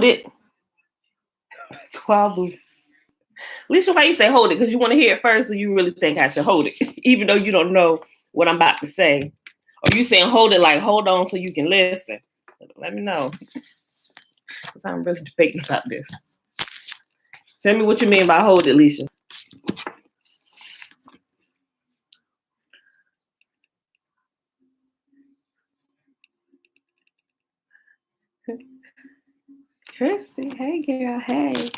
it. Alicia, why you say hold it? Because you want to hear it first, or you really think I should hold it, even though you don't know what I'm about to say? Or you saying hold it like hold on so you can listen? Let me know. Because I'm really debating about this. Tell me what you mean by hold it, Alicia. Christy, hey girl, hey.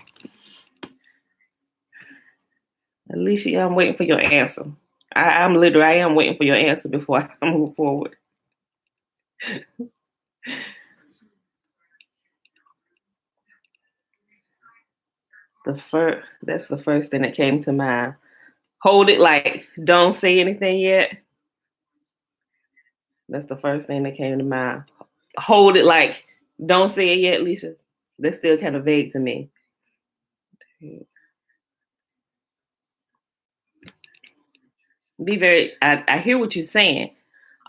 Alicia, I'm waiting for your answer. I am waiting for your answer before I move forward. That's the first thing that came to mind. Hold it like don't say anything yet. That's the first thing that came to mind. Hold it like don't say it yet, Alicia. That's still kind of vague to me. I hear what you're saying.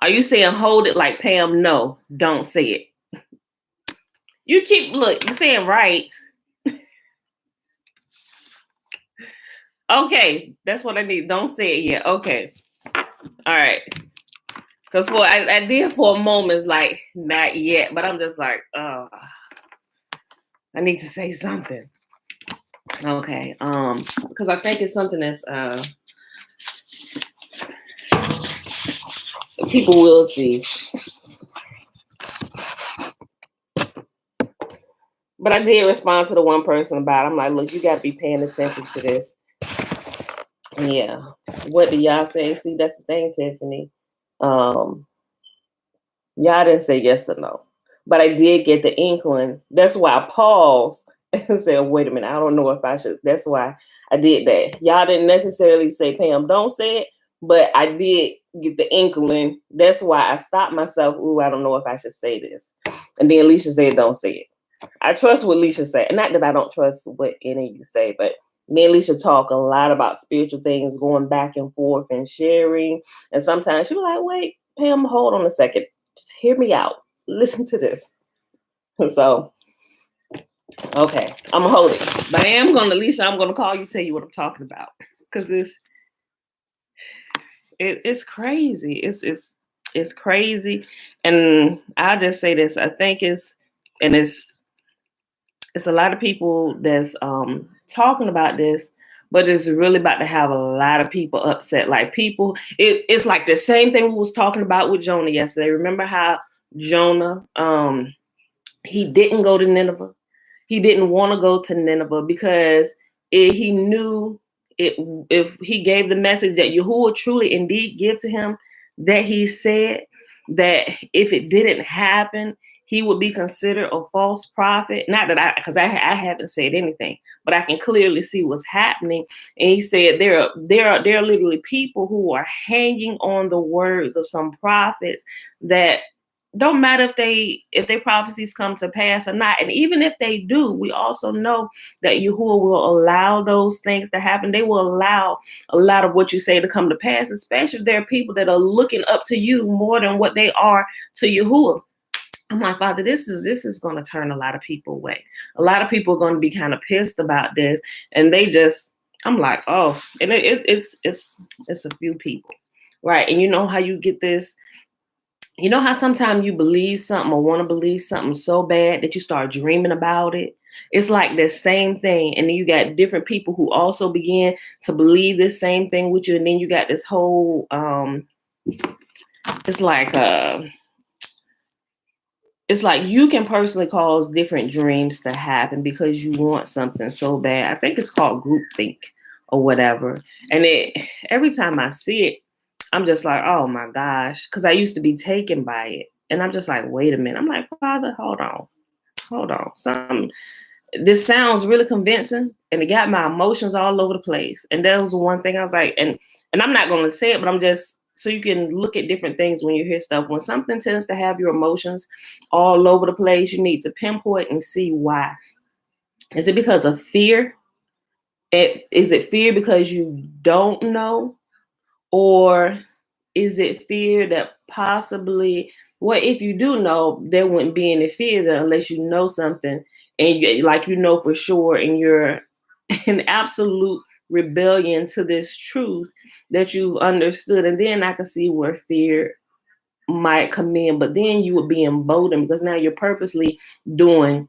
Are you saying hold it like Pam? No, don't say it. You're saying right. Okay, that's what I need. Don't say it yet. Okay. All right. Because I did for a moment, it's like not yet, but I'm just like, oh, I need to say something. Okay. Because I think it's something that's people will see. But I did respond to the one person about it. I'm like, look, you got to be paying attention to this. Yeah. What do y'all say? See, that's the thing, Tiffany. Y'all didn't say yes or no. But I did get the inkling. That's why I paused and said, wait a minute, I don't know if I should. That's why I did that. Y'all didn't necessarily say, Pam, don't say it. But I did get the inkling. That's why I stopped myself. Ooh, I don't know if I should say this. And then Alicia said, don't say it. I trust what Alicia said. Not that I don't trust what any of you say, but me and Alicia talk a lot about spiritual things, going back and forth and sharing. And sometimes she was like, wait, Pam, hold on a second. Just hear me out. Listen to this. So, okay, I'm going to hold it. But Alicia, I'm going to call you, tell you what I'm talking about. Because it's crazy. It's crazy. And I'll just say this. I think it's a lot of people that's talking about this, but it's really about to have a lot of people upset. Like it's like the same thing we was talking about with Jonah yesterday. Remember how Jonah, he didn't go to Nineveh. He didn't want to go to Nineveh because he knew if he gave the message that Yahuah truly indeed give to him, that he said that if it didn't happen, he would be considered a false prophet. Not that because I haven't said anything, but I can clearly see what's happening. And he said there are literally people who are hanging on the words of some prophets that don't matter if their prophecies come to pass or not. And even if they do, we also know that Yahuah will allow those things to happen. They will allow a lot of what you say to come to pass, especially if there are people that are looking up to you more than what they are to Yahuah. I'm like, Father, this is going to turn a lot of people away. A lot of people are going to be kind of pissed about this, and I'm like, oh, and it's a few people, right? And you know how you get this. You know how sometimes you believe something or want to believe something so bad that you start dreaming about it? It's like the same thing. And then you got different people who also begin to believe this same thing with you. And then you got this whole, it's like you can personally cause different dreams to happen because you want something so bad. I think it's called groupthink or whatever. And every time I see it, I'm just like, oh my gosh, because I used to be taken by it. And I'm just like, wait a minute. I'm like, Father, hold on. This sounds really convincing, and it got my emotions all over the place. And that was one thing I was like, and I'm not going to say it, but I'm just, so you can look at different things when you hear stuff. When something tends to have your emotions all over the place, you need to pinpoint and see why. Is it because of fear? Is it fear because you don't know? Or is it fear that possibly, well, if you do know, there wouldn't be any fear there unless you know something and like, for sure, and you're in absolute rebellion to this truth that you've understood. And then I can see where fear might come in, but then you would be emboldened because now you're purposely doing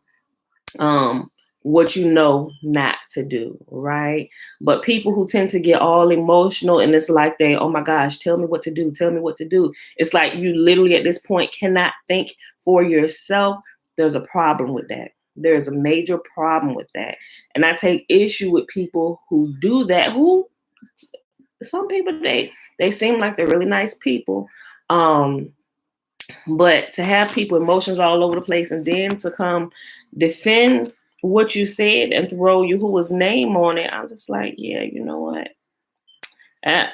what you know not to do, right? But people who tend to get all emotional, and it's like oh my gosh, tell me what to do, tell me what to do. It's like you literally at this point cannot think for yourself. There's a problem with that. There's a major problem with that. And I take issue with people who do that, who some people, they seem like they're really nice people. But to have people emotions all over the place and then to come defend what you said and throw Yahuah's name on it, I'm just like, yeah, you know what?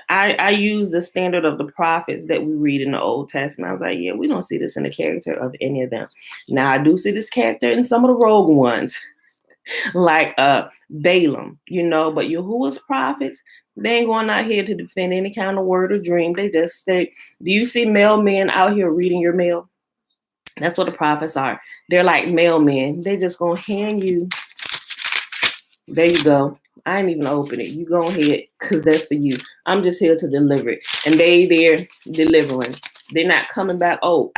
I use the standard of the prophets that we read in the Old Testament. I was like, yeah, we don't see this in the character of any of them. Now, I do see this character in some of the rogue ones, like Balaam, but Yahuah's prophets, they ain't going out here to defend any kind of word or dream. They just say, do you see mailmen out here reading your mail? That's what the prophets are. They're like mailmen. They just gonna hand you, there you go. I ain't even open it. You go ahead, because that's for you. I'm just here to deliver it. And they're delivering. They're not coming back. Oh,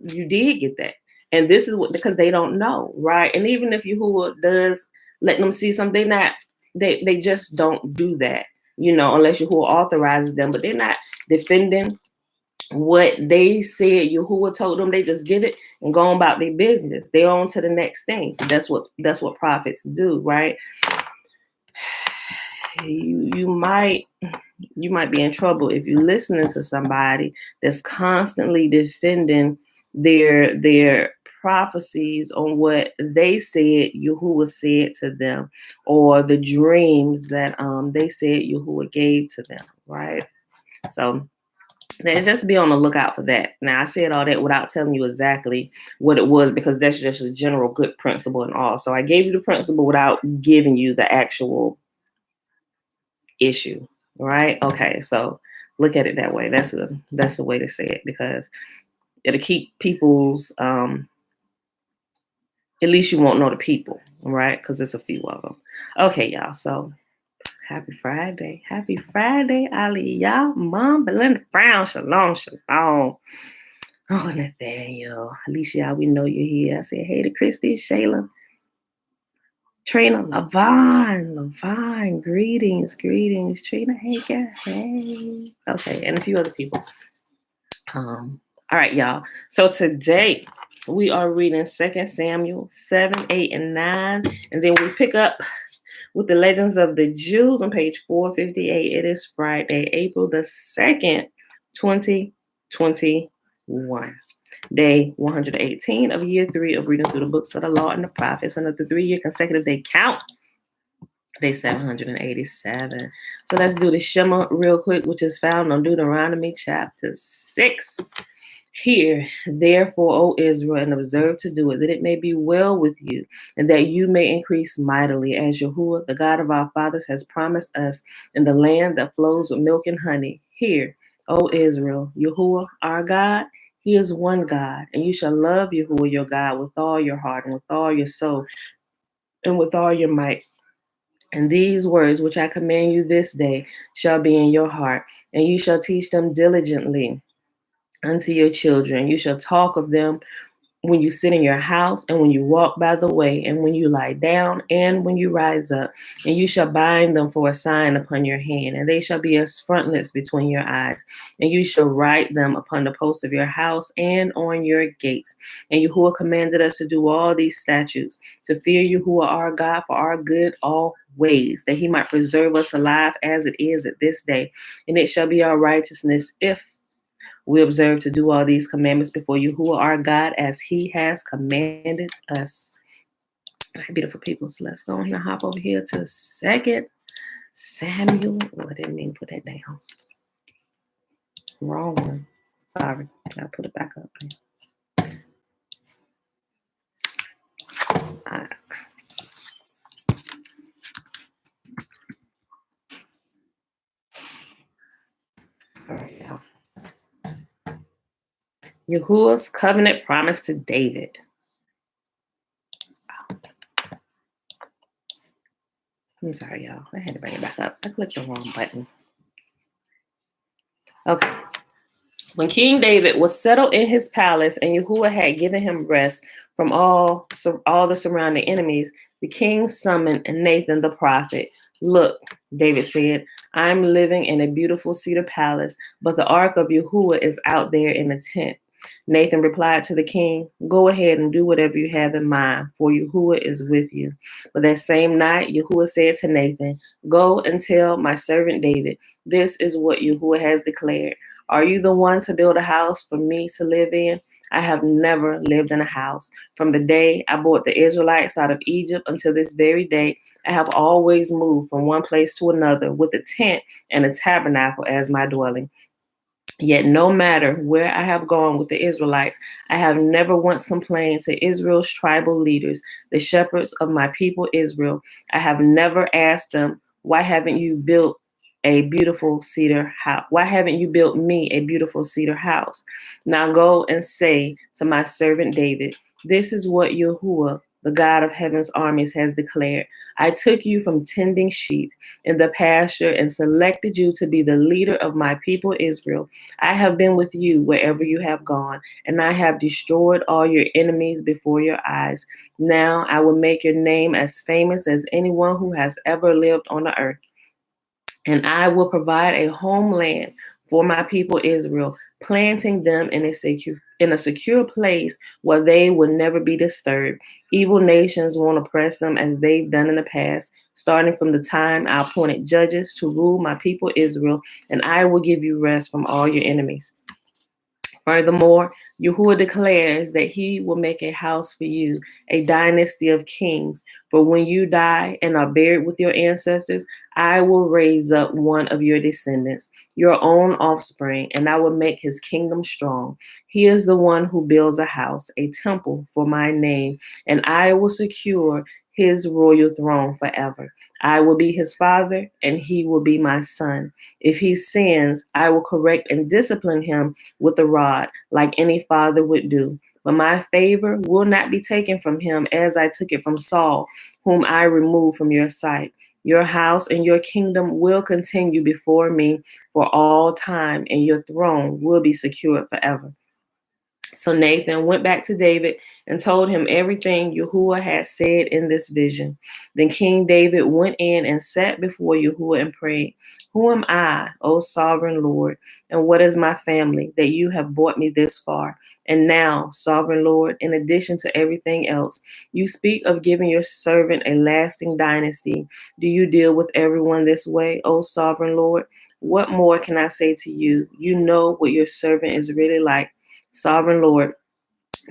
you did get that. And this is because they don't know, right? And even if Yahuah does let them see something, they just don't do that, unless Yahuah authorizes them. But they're not defending what they said Yahuah told them. They just get it and go on about their business. They're on to the next thing. That's what prophets do, right? You might be in trouble if you're listening to somebody that's constantly defending their prophecies on what they said Yahuah said to them, or the dreams that they said Yahuah gave to them, right? So just be on the lookout for that. Now, I said all that without telling you exactly what it was, because that's just a general good principle and all. So I gave you the principle without giving you the actual issue, right? Okay, so look at it that way. That's the way to say it, because it'll keep people's, at least you won't know the people, right? Because there's a few of them. Okay, y'all, so happy Friday. Happy Friday, Aliyah, Mom, Belinda Brown, Shalom, Shalom. Oh, Nathaniel, Alicia, we know you're here. I said, hey to Christy, Shayla, Trina, Levine, greetings, Trina, hey, girl, hey. Okay, and a few other people. All right, y'all. So today we are reading 2 Samuel 7, 8, and 9, and then we pick up with the Legends of the Jews on page 458. It is Friday, April the 2nd, 2021. Day 118 of year 3 of reading through the books of the law and the prophets, and of the 3-year consecutive day count, day 787. So let's do the Shema real quick, which is found on Deuteronomy chapter 6. Hear, therefore, O Israel, and observe to do it, that it may be well with you, and that you may increase mightily, as Yahuah, the God of our fathers, has promised us, in the land that flows with milk and honey. Hear, O Israel, Yahuah, our God, He is one God, and you shall love Yahuah, your God, with all your heart, and with all your soul, and with all your might. And these words which I command you this day shall be in your heart, and you shall teach them diligently unto your children. You shall talk of them when you sit in your house, and when you walk by the way, and when you lie down, and when you rise up. And you shall bind them for a sign upon your hand, and they shall be as frontlets between your eyes. And you shall write them upon the posts of your house and on your gates. And Yahuah commanded us to do all these statutes, to fear Yahuah our God for our good always, that He might preserve us alive as it is at this day. And it shall be our righteousness if we observe to do all these commandments before Yahuah our God, as He has commanded us. All right, beautiful people. So let's go ahead and hop over here to 2 Samuel. Oh, I didn't mean to put that down. Wrong one. Sorry. I'll put it back up. All right. All right, y'all. Yahuah's covenant promise to David. I'm sorry, y'all. I had to bring it back up. I clicked the wrong button. Okay. When King David was settled in his palace and Yahuah had given him rest from all the surrounding enemies, the king summoned Nathan the prophet. Look, David said, I'm living in a beautiful cedar palace, but the ark of Yahuah is out there in a tent. Nathan replied to the king, go ahead and do whatever you have in mind, for Yahuah is with you. But that same night, Yahuah said to Nathan, go and tell my servant David, this is what Yahuah has declared. Are you the one to build a house for me to live in? I have never lived in a house. From the day I brought the Israelites out of Egypt until this very day, I have always moved from one place to another with a tent and a tabernacle as my dwelling. Yet no matter where I have gone with the Israelites, I have never once complained to Israel's tribal leaders, the shepherds of my people Israel. I have never asked them, why haven't you built a beautiful cedar house? Why haven't you built me a beautiful cedar house? Now go and say to my servant David, this is what Yahuah, the God of heaven's armies, has declared. I took you from tending sheep in the pasture and selected you to be the leader of my people Israel. I have been with you wherever you have gone, and I have destroyed all your enemies before your eyes. Now I will make your name as famous as anyone who has ever lived on the earth. And I will provide a homeland for my people Israel, planting them in a secure place where they will never be disturbed. Evil nations won't oppress them as they've done in the past, starting from the time I appointed judges to rule my people Israel, and I will give you rest from all your enemies. Furthermore, Yahuah declares that he will make a house for you, a dynasty of kings. For when you die and are buried with your ancestors, I will raise up one of your descendants, your own offspring, and I will make his kingdom strong. He is the one who builds a house, a temple for my name, and I will secure his royal throne forever. I will be his father, and he will be my son. If he sins, I will correct and discipline him with a rod, like any father would do. But my favor will not be taken from him as I took it from Saul, whom I removed from your sight. Your house and your kingdom will continue before me for all time, and your throne will be secured forever. So Nathan went back to David and told him everything Yahuah had said in this vision. Then King David went in and sat before Yahuah and prayed, who am I, O sovereign Lord, and what is my family that you have brought me this far? And now, sovereign Lord, in addition to everything else, you speak of giving your servant a lasting dynasty. Do you deal with everyone this way, O sovereign Lord? What more can I say to you? You know what your servant is really like. Sovereign Lord,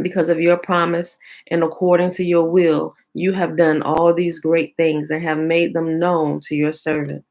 because of your promise and according to your will, you have done all these great things and have made them known to your servant.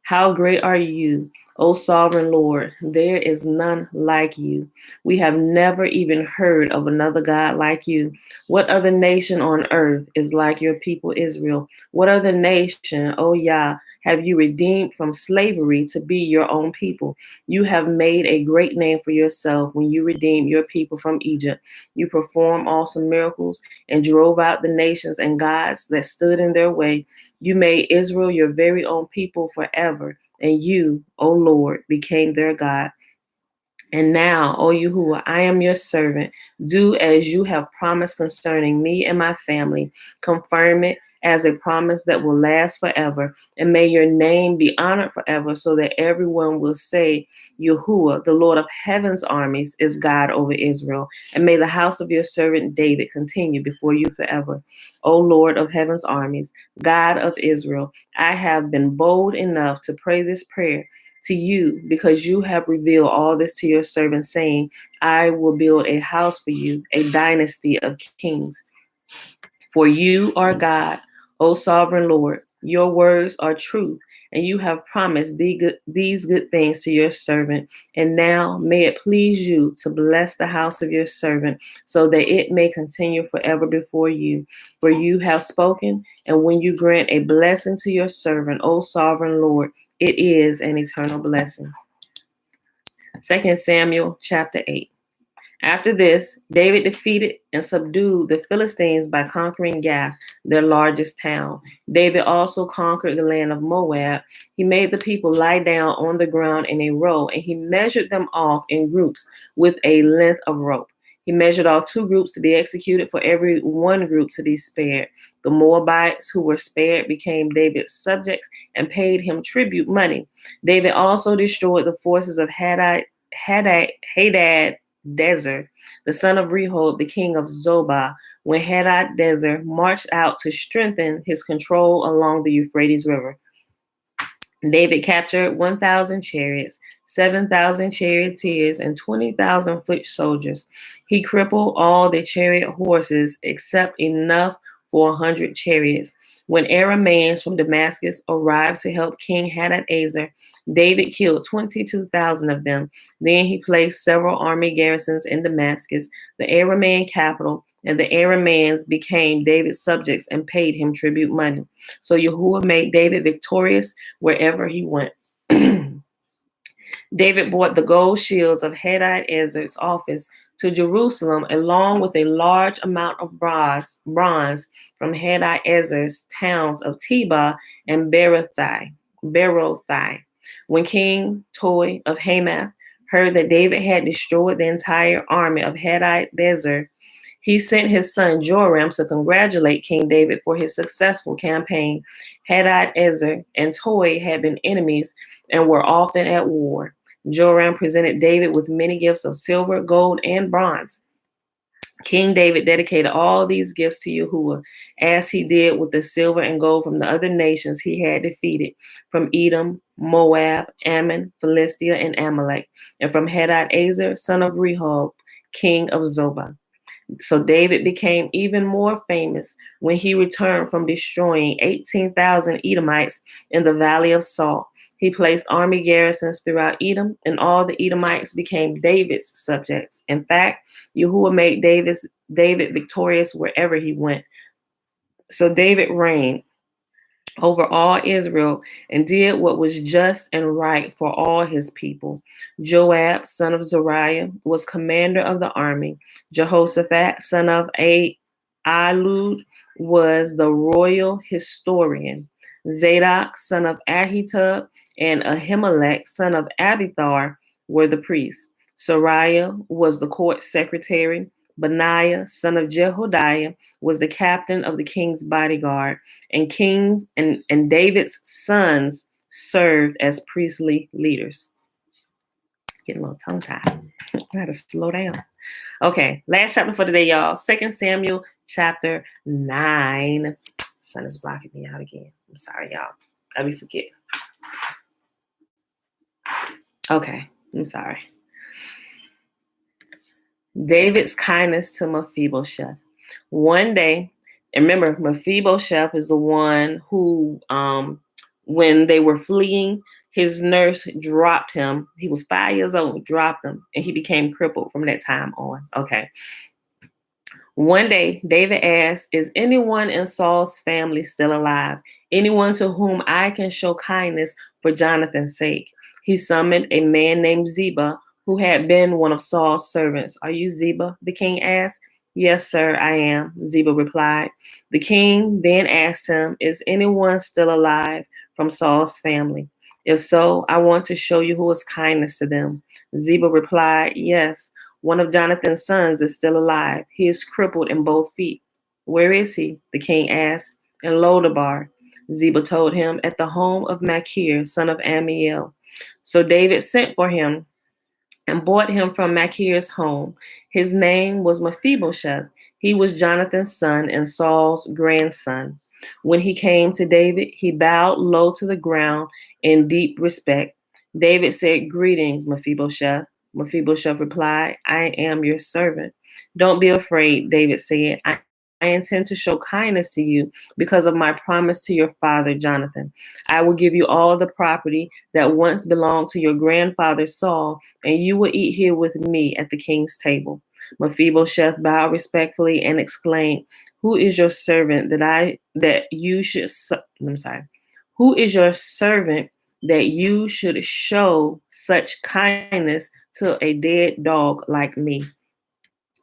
How great are you, O sovereign Lord? There is none like you. We have never even heard of another God like you. What other nation on earth is like your people Israel? What other nation, O Yah, have you redeemed from slavery to be your own people? You have made a great name for yourself when you redeemed your people from Egypt. You performed awesome miracles and drove out the nations and gods that stood in their way. You made Israel your very own people forever, and you, O Lord, became their God. And now, O Yahuah, I am your servant. Do as you have promised concerning me and my family. Confirm it as a promise that will last forever. And may your name be honored forever so that everyone will say, Yahuah, the Lord of heaven's armies, is God over Israel. And may the house of your servant David continue before you forever. O Lord of heaven's armies, God of Israel, I have been bold enough to pray this prayer to you because you have revealed all this to your servant, saying, I will build a house for you, a dynasty of kings. For you are God, O sovereign Lord. Your words are truth, and you have promised these good things to your servant. And now may it please you to bless the house of your servant, so that it may continue forever before you. For you have spoken, and when you grant a blessing to your servant, O sovereign Lord, it is an eternal blessing. 2 Samuel chapter 8. After this, David defeated and subdued the Philistines by conquering Gath, their largest town. David also conquered the land of Moab. He made the people lie down on the ground in a row, and he measured them off in groups with a length of rope. He measured off 2 groups to be executed for every 1 group to be spared. The Moabites who were spared became David's subjects and paid him tribute money. David also destroyed the forces of Hadadezer, the son of Rehob, the king of Zobah, when Hadadezer marched out to strengthen his control along the Euphrates River. David captured 1,000 chariots, 7,000 charioteers, and 20,000 foot soldiers. He crippled all the chariot horses except enough for 100 chariots. When Arameans from Damascus arrived to help King Hadadezer, David killed 22,000 of them. Then he placed several army garrisons in Damascus, the Aramean capital, and the Arameans became David's subjects and paid him tribute money. So Yahuah made David victorious wherever he went. David brought the gold shields of Hadadezer's office to Jerusalem, along with a large amount of bronze from Hadadezer's towns of Tebah and Berothai. When King Toi of Hamath heard that David had destroyed the entire army of Hadadezer, he sent his son Joram to congratulate King David for his successful campaign. Hadadezer and Toi had been enemies and were often at war. Joram presented David with many gifts of silver, gold, and bronze. King David dedicated all these gifts to Yahuah, as he did with the silver and gold from the other nations he had defeated, from Edom, Moab, Ammon, Philistia, and Amalek, and from Hadadezer, son of Rehob, king of Zobah. So David became even more famous when he returned from destroying 18,000 Edomites in the Valley of Salt. He placed army garrisons throughout Edom, and all the Edomites became David's subjects. In fact, Yahuah made David victorious wherever he went. So David reigned over all Israel and did what was just and right for all his people. Joab, son of Zeruiah, was commander of the army. Jehoshaphat, son of Ahilud, was the royal historian. Zadok, son of Ahitub, and Ahimelech, son of Abithar, were the priests. Sariah was the court secretary. Benaiah, son of Jehodiah, was the captain of the king's bodyguard, and kings and David's sons served as priestly leaders. Getting a little tongue-tied. I had to slow down. Okay, last chapter for today, y'all. 2 Samuel chapter 9. Sun is blocking me out again. I'm sorry, y'all. I'll be forgetting. Okay, I'm sorry. David's kindness to Mephibosheth. One day, and remember, Mephibosheth is the one who, when they were fleeing, his nurse dropped him. He was 5 years old, dropped him, and he became crippled from that time on. Okay. One day, David asked, "Is anyone in Saul's family still alive? Anyone to whom I can show kindness for Jonathan's sake?" He summoned a man named Ziba, who had been one of Saul's servants. "Are you Ziba?" the king asked. "Yes, sir, I am," Ziba replied. The king then asked him, "Is anyone still alive from Saul's family? If so, I want to show Yahuah's kindness to them." Ziba replied, "Yes, one of Jonathan's sons is still alive. He is crippled in both feet." "Where is he?" the king asked. "In Lodabar," Ziba told him, "at the home of Machir, son of Amiel." So David sent for him and brought him from Machir's home. His name was Mephibosheth. He was Jonathan's son and Saul's grandson. When he came to David, he bowed low to the ground in deep respect. David said, "Greetings, Mephibosheth." Mephibosheth replied, "I am your servant." "Don't be afraid," David said. I intend to show kindness to you because of my promise to your father, Jonathan. I will give you all the property that once belonged to your grandfather Saul, and you will eat here with me at the king's table." Mephibosheth bowed respectfully and exclaimed, "Who is your servant Who is your servant that you should show such kindness to a dead dog like me?"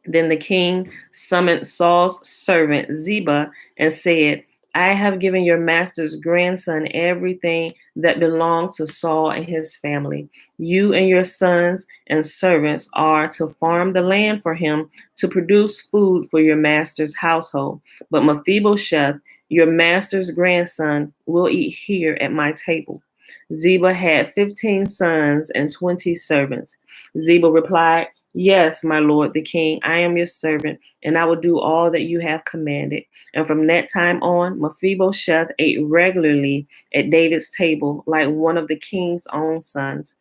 Then the king summoned Saul's servant Ziba and said, I have given your master's grandson everything that belonged to Saul and his family. You and your sons and servants are to farm the land for him to produce food for your master's household. But Mephibosheth, your master's grandson, will eat here at my table. Ziba had 15 sons and 20 servants. Ziba replied, Yes, my lord the king, I am your servant, and I will do all that you have commanded. And from that time on, Mephibosheth ate regularly at David's table like one of the king's own sons.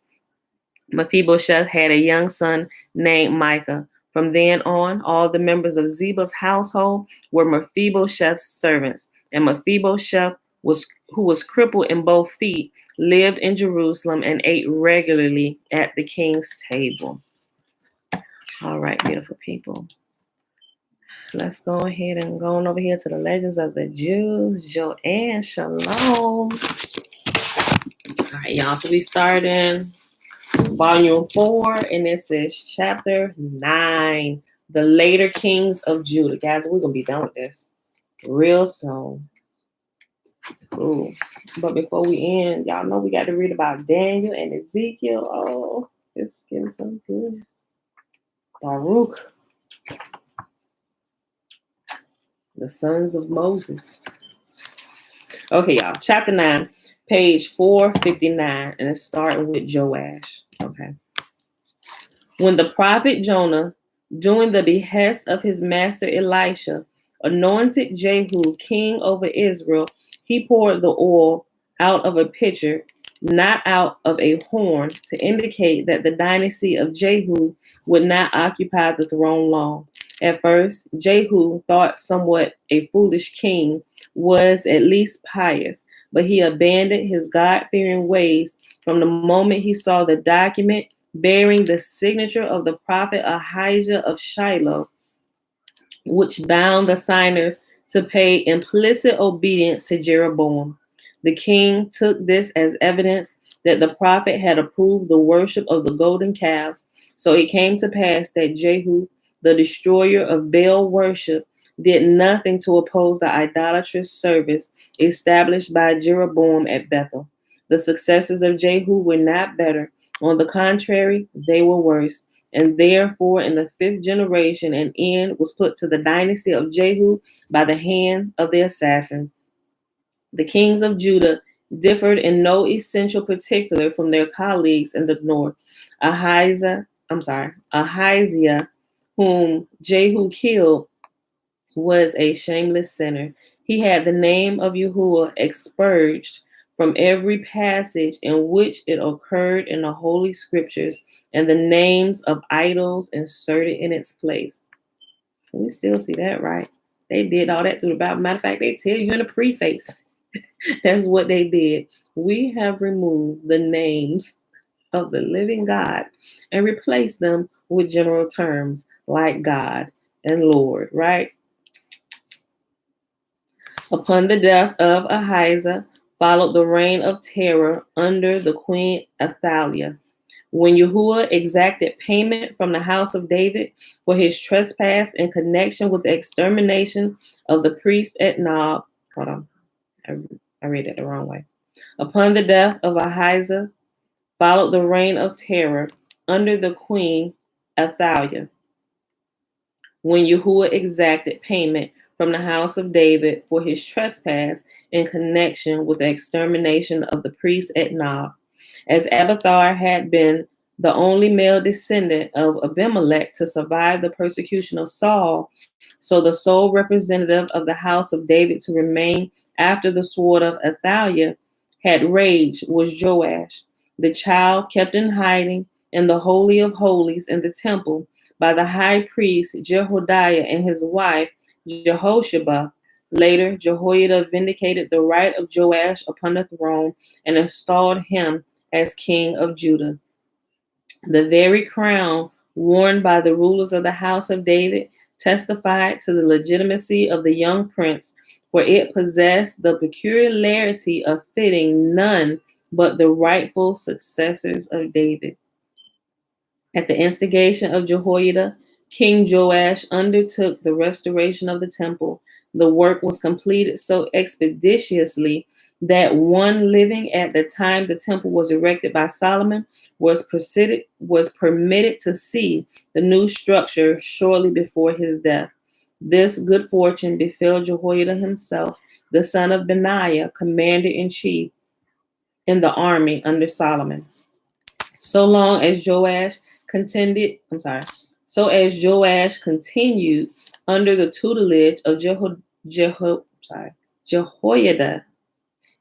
Mephibosheth had a young son named Micah. From then on, all the members of Ziba's household were Mephibosheth's servants, and Mephibosheth, who was crippled in both feet, lived in Jerusalem and ate regularly at the king's table. All right, beautiful people. Let's go ahead and go on over here to the Legends of the Jews. Joanne, shalom. All right, y'all. So we start in volume 4, and this is chapter 9, the later kings of Judah. Guys, we're going to be done with this real soon. Ooh. But before we end, y'all know we got to read about Daniel and Ezekiel. Oh, it's getting so good. Baruch, the sons of Moses. Okay, y'all. Chapter 9, page 459, and it's starting with Joash. Okay. When the prophet Jonah, doing the behest of his master Elisha, anointed Jehu king over Israel, he poured the oil out of a pitcher, not out of a horn, to indicate that the dynasty of Jehu would not occupy the throne long. At first, Jehu, thought somewhat a foolish king, was at least pious, but he abandoned his God-fearing ways from the moment he saw the document bearing the signature of the prophet Ahijah of Shiloh, which bound the signers to pay implicit obedience to Jeroboam. The king took this as evidence that the prophet had approved the worship of the golden calves. So it came to pass that Jehu, the destroyer of Baal worship, did nothing to oppose the idolatrous service established by Jeroboam at Bethel. The successors of Jehu were not better. On the contrary, they were worse. And therefore, in the 5th generation, an end was put to the dynasty of Jehu by the hand of the assassin. The kings of Judah differed in no essential particular from their colleagues in the north. Ahaziah, whom Jehu killed, was a shameless sinner. He had the name of Yahuah expurged from every passage in which it occurred in the Holy Scriptures, and the names of idols inserted in its place. We still see that, right? They did all that through the Bible. Matter of fact, they tell you in the preface. That's what they did. We have removed the names of the living God and replaced them with general terms like God and Lord, right? Upon the death of Ahijah, followed the reign of terror under the queen Athaliah. When Yahuah exacted payment from the house of David for his trespass in connection with the extermination of the priest at Nob. Hold on, I read it the wrong way. Upon the death of Ahijah, followed the reign of terror under the queen Athaliah. When Yahuah exacted payment from the house of David for his trespass in connection with the extermination of the priests at Nob. As Abiathar had been the only male descendant of Abimelech to survive the persecution of Saul, so the sole representative of the house of David to remain after the sword of Athaliah had raged was Joash, the child kept in hiding in the Holy of Holies in the temple by the high priest Jehoiada and his wife Jehoshaphat. Later, Jehoiada vindicated the right of Joash upon the throne and installed him as king of Judah. The very crown worn by the rulers of the house of David testified to the legitimacy of the young prince, for it possessed the peculiarity of fitting none but the rightful successors of David. At the instigation of Jehoiada, King Joash undertook the restoration of the temple. The work was completed so expeditiously that one living at the time the temple was erected by Solomon was permitted to see the new structure shortly before his death. This good fortune befell Jehoiada himself, the son of Benaiah, commander-in-chief in the army under Solomon. So long as Joash contended, so as Joash continued under the tutelage of Jehoiada,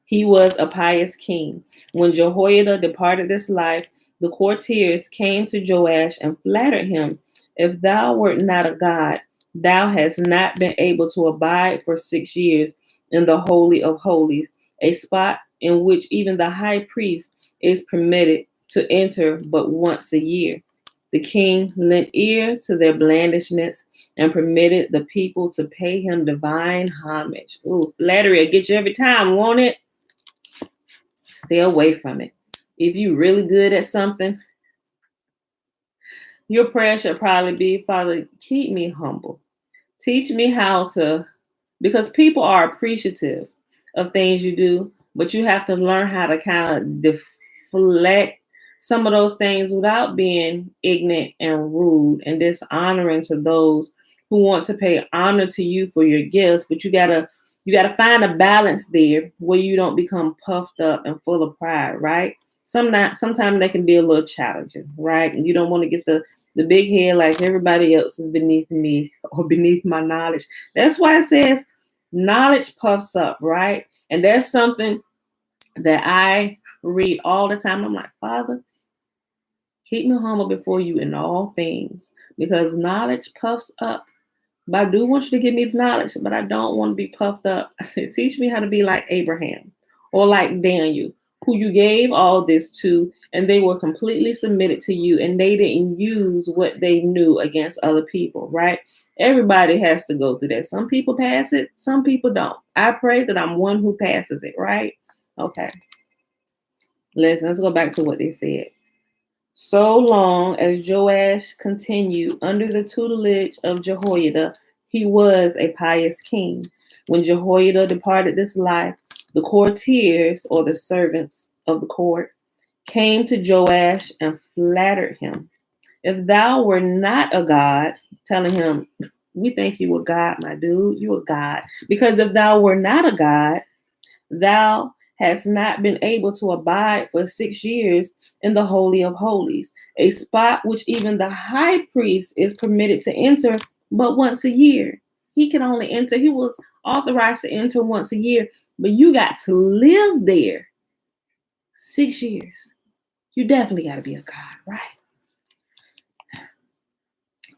he was a pious king. When Jehoiada departed this life, the courtiers came to Joash and flattered him. If thou wert not a god, thou hast not been able to abide for 6 years in the Holy of Holies, a spot in which even the high priest is permitted to enter but once a year. The king lent ear to their blandishments and permitted the people to pay him divine homage. Ooh, flattery will get you every time, won't it? Stay away from it. If you're really good at something, your prayer should probably be, Father, keep me humble. Teach me how to, because people are appreciative of things you do, but you have to learn how to kind of deflect some of those things without being ignorant and rude and dishonoring to those who want to pay honor to you for your gifts. But you gotta find a balance there where you don't become puffed up and full of pride, right? Sometimes they can be a little challenging, right? And you don't want to get the big head like everybody else is beneath me or beneath my knowledge. That's why it says knowledge puffs up, right? And that's something that I read all the time. I'm like, Father, keep me humble before you in all things, because knowledge puffs up. But I do want you to give me knowledge, but I don't want to be puffed up. I said, teach me how to be like Abraham or like Daniel, who you gave all this to, and they were completely submitted to you, and they didn't use what they knew against other people, right? Everybody has to go through that. Some people pass it, some people don't. I pray that I'm one who passes it, right? Okay. Let's go back to what they said. So long as Joash continued under the tutelage of Jehoiada, he was a pious king. When Jehoiada departed this life, the courtiers, or the servants of the court, came to Joash and flattered him. If thou were not a god, telling him, we think you a god, my dude, you a god. Because if thou were not a god, thou hast not been able to abide for 6 years in the Holy of Holies, a spot which even the high priest is permitted to enter but once a year. He can only enter, he was authorized to enter once a year, but you got to live there 6 years. You definitely got to be a god, right?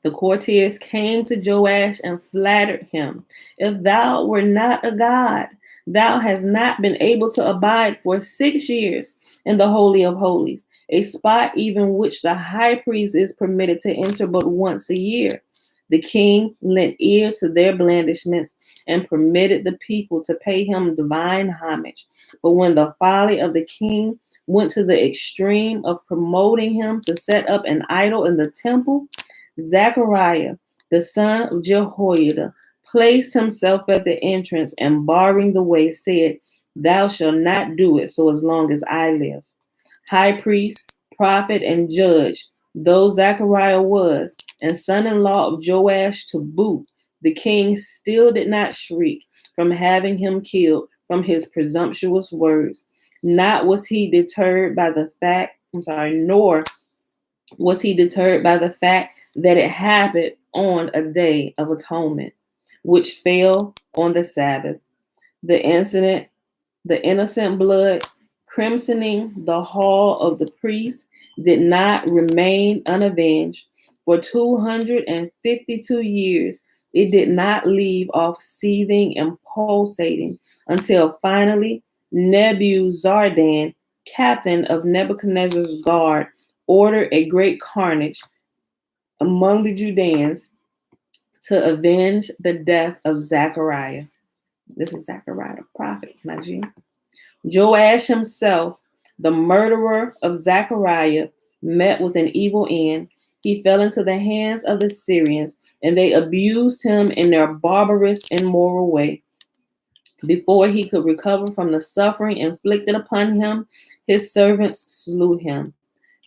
The courtiers came to Joash and flattered him. If thou were not a god, thou hast not been able to abide for 6 years in the Holy of Holies, a spot even which the high priest is permitted to enter but once a year. The king lent ear to their blandishments and permitted the people to pay him divine homage. But when the folly of the king went to the extreme of promoting him to set up an idol in the temple, Zechariah, the son of Jehoiada, placed himself at the entrance and, barring the way, said, Thou shalt not do it so as long as I live. High priest, prophet, and judge, though Zechariah was, and son-in-law of Joash to boot, the king still did not shriek from having him killed from his presumptuous words. Nor was he deterred by the fact that it happened on a day of atonement, which fell on the Sabbath. The innocent blood crimsoning the hall of the priest did not remain unavenged. For 252 years, it did not leave off seething and pulsating until finally Nebuzaradan, captain of Nebuchadnezzar's guard, ordered a great carnage among the Judeans to avenge the death of Zechariah. This is Zechariah the prophet, not you. Joash himself, the murderer of Zechariah, met with an evil end. he fell into the hands of the Syrians, and they abused him in their barbarous, immoral way. Before he could recover from the suffering inflicted upon him, his servants slew him.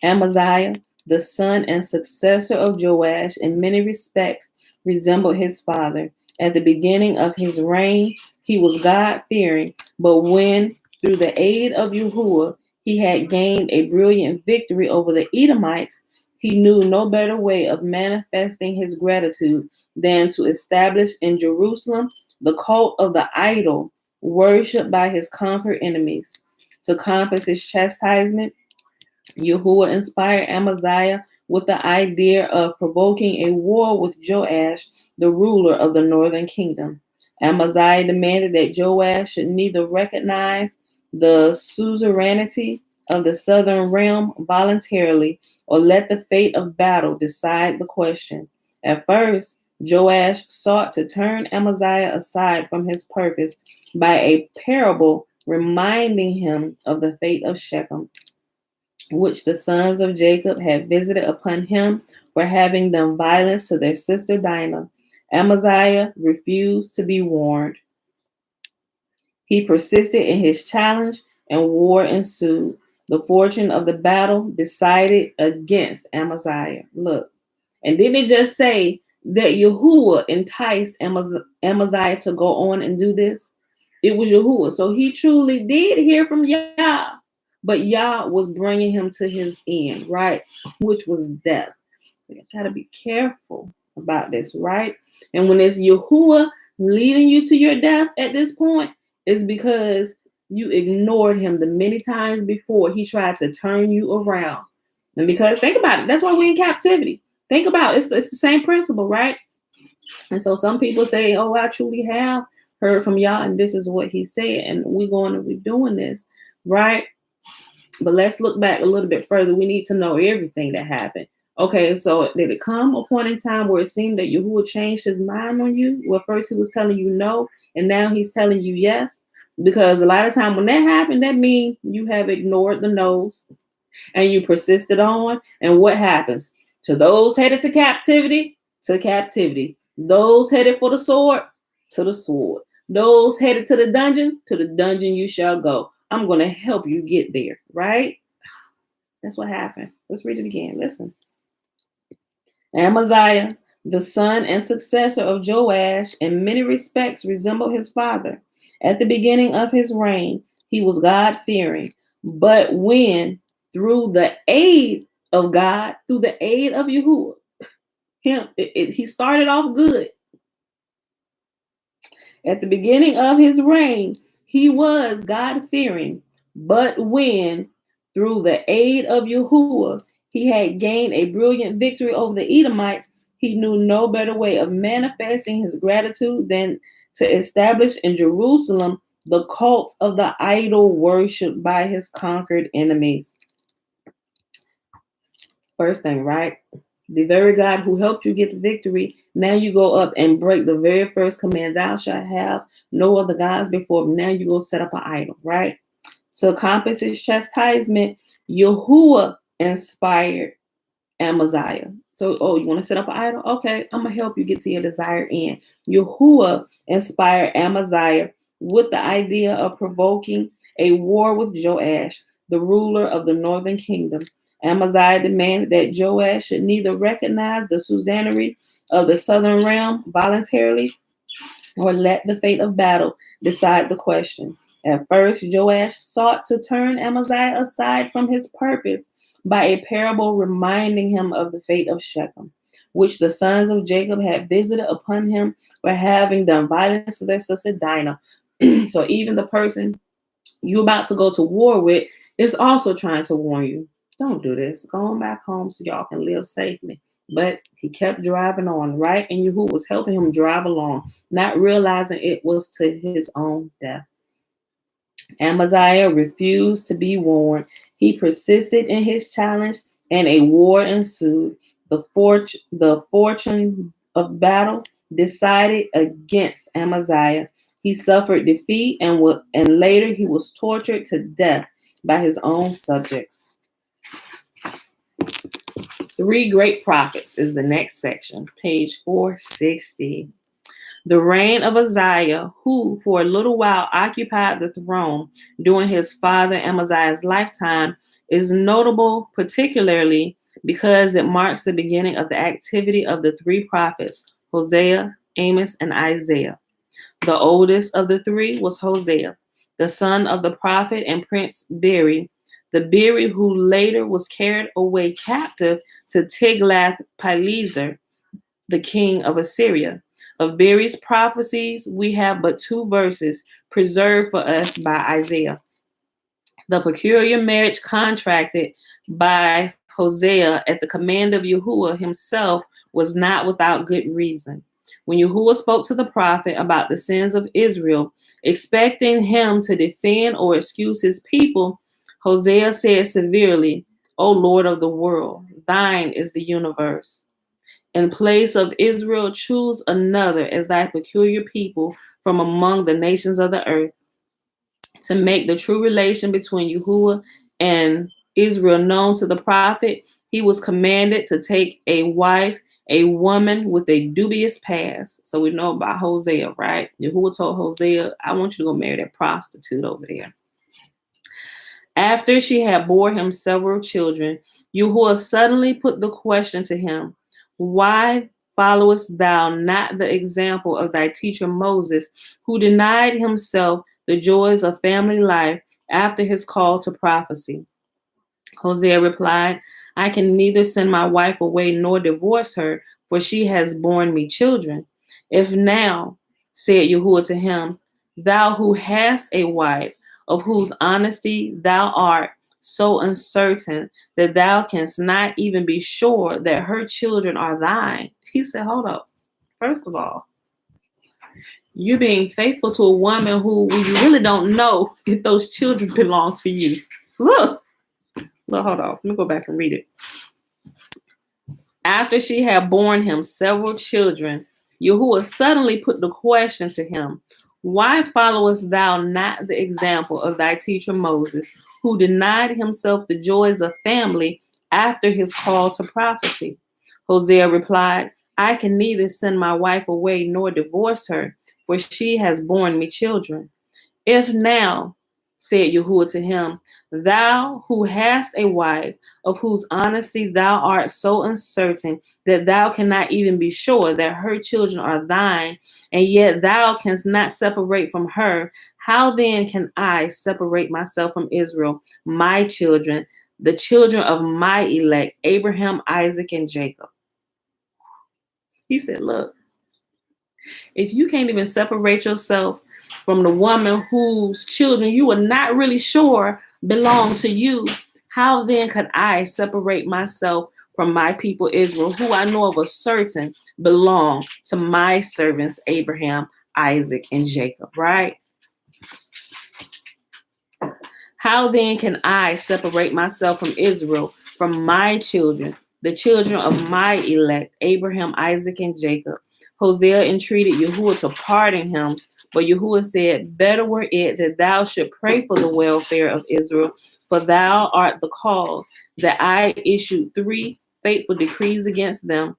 Amaziah, the son and successor of Joash, in many respects resembled his father. At the beginning of his reign, he was God-fearing, but when, through the aid of Yahuah, he had gained a brilliant victory over the Edomites, he knew no better way of manifesting his gratitude than to establish in Jerusalem the cult of the idol worshipped by his conquered enemies. To compass his chastisement, Yahuah inspired Amaziah with the idea of provoking a war with Joash, the ruler of the northern kingdom. Amaziah demanded that Joash should neither recognize the suzerainty of the southern realm voluntarily or let the fate of battle decide the question. At first, Joash sought to turn Amaziah aside from his purpose by a parable reminding him of the fate of Shechem, which the sons of Jacob had visited upon him for having done violence to their sister Dinah. Amaziah refused to be warned. He persisted in his challenge, and war ensued. The fortune of the battle decided against Amaziah. Look, and didn't it just say that Yahuah enticed Amaziah to go on and do this? It was Yahuah. So he truly did hear from Yah, but Yah was bringing him to his end, right? Which was death. We got to be careful about this, right? And when it's Yahuah leading you to your death at this point, it's because you ignored him the many times before he tried to turn you around. And because, think about it, that's why we're in captivity. Think about it. It's the same principle, right? And so some people say, oh, I truly have heard from Yah, and this is what he said, and we're going to be doing this, right? But let's look back a little bit further. We need to know everything that happened. Okay, so did it come a point in time where it seemed that Yahuah changed his mind on you? Well, first he was telling you no, and now he's telling you yes. Because a lot of time when that happened, that means you have ignored the no's and you persisted on. And what happens? To those headed to captivity, to captivity. Those headed for the sword, to the sword. Those headed to the dungeon you shall go. I'm going to help you get there, right? That's what happened. Let's read it again. Listen. Amaziah, the son and successor of Joash, in many respects resembled his father. At the beginning of his reign, he was God-fearing. But when, through the aid of God, through the aid of Yahuah, he started off good. At the beginning of his reign, he was God-fearing. But when, through the aid of Yahuah, he had gained a brilliant victory over the Edomites, he knew no better way of manifesting his gratitude than to establish in Jerusalem the cult of the idol worshipped by his conquered enemies. First thing, right? The very God who helped you get the victory, now you go up and break the very first command, thou shalt have no other gods before me. Now you go set up an idol, right? To accomplish his chastisement, Yahuah inspired Amaziah. So, oh, you want to set up an idol? Okay, I'm going to help you get to your desired end. Yahuah inspired Amaziah with the idea of provoking a war with Joash, the ruler of the northern kingdom. Amaziah demanded that Joash should neither recognize the suzerainty of the southern realm voluntarily or let the fate of battle decide the question. At first, Joash sought to turn Amaziah aside from his purpose by a parable reminding him of the fate of Shechem, which the sons of Jacob had visited upon him for having done violence to their sister Dinah. So even the person you're about to go to war with is also trying to warn you, don't do this. Go on back home so y'all can live safely. But he kept driving on, right? And Yahuah was helping him drive along, not realizing it was to his own death. Amaziah refused to be warned. He persisted in his challenge, and a war ensued. The fortune of battle decided against Amaziah. He suffered defeat, and later he was tortured to death by his own subjects. Three great prophets is the next section, page 460. The reign of Uzziah, who for a little while occupied the throne during his father Amaziah's lifetime, is notable particularly because it marks the beginning of the activity of the three prophets, Hosea, Amos, and Isaiah. The oldest of the three was Hosea, the son of the prophet and prince Beri, the Beri who later was carried away captive to Tiglath-Pileser, the king of Assyria. Of Beri's prophecies, we have but two verses preserved for us by Isaiah. The peculiar marriage contracted by Hosea at the command of Yahuah himself was not without good reason. When Yahuah spoke to the prophet about the sins of Israel, expecting him to defend or excuse his people, Hosea said severely, "O Lord of the world, thine is the universe. In place of Israel, choose another as thy peculiar people from among the nations of the earth." To make the true relation between Yahuah and Israel known to the prophet, he was commanded to take a wife, a woman with a dubious past. So we know about Hosea, right? Yahuah told Hosea, "I want you to go marry that prostitute over there." After she had bore him several children, Yahuah suddenly put the question to him, "Why followest thou not the example of thy teacher Moses, who denied himself the joys of family life after his call to prophecy?" Hosea replied, "I can neither send my wife away nor divorce her, for she has borne me children. If now," said Yahuah to him, "thou who hast a wife, of whose honesty thou art so uncertain that thou canst not even be sure that her children are thine." He said, hold up. First of all, you're being faithful to a woman who we really don't know if those children belong to you. Look, hold on. Let me go back and read it. After she had borne him several children, Yahuah suddenly put the question to him, "Why followest thou not the example of thy teacher Moses, who denied himself the joys of family after his call to prophecy?" Hosea replied, "I can neither send my wife away nor divorce her, for she has borne me children. If now," said Yahuah to him, "thou who hast a wife, of whose honesty thou art so uncertain that thou cannot even be sure that her children are thine, and yet thou canst not separate from her, how then can I separate myself from Israel, my children, the children of my elect, Abraham, Isaac, and Jacob?" He said, look, if you can't even separate yourself from the woman whose children you are not really sure belong to you, how then could I separate myself from my people Israel, who I know of a certain belong to my servants Abraham, Isaac, and Jacob, right? How then can I separate myself from Israel, from my children, the children of my elect, Abraham, Isaac, and Jacob? Hosea entreated Yahuah to pardon him, but Yahuah said, "Better were it that thou should pray for the welfare of Israel, for thou art the cause that I issued 3 fateful decrees against them."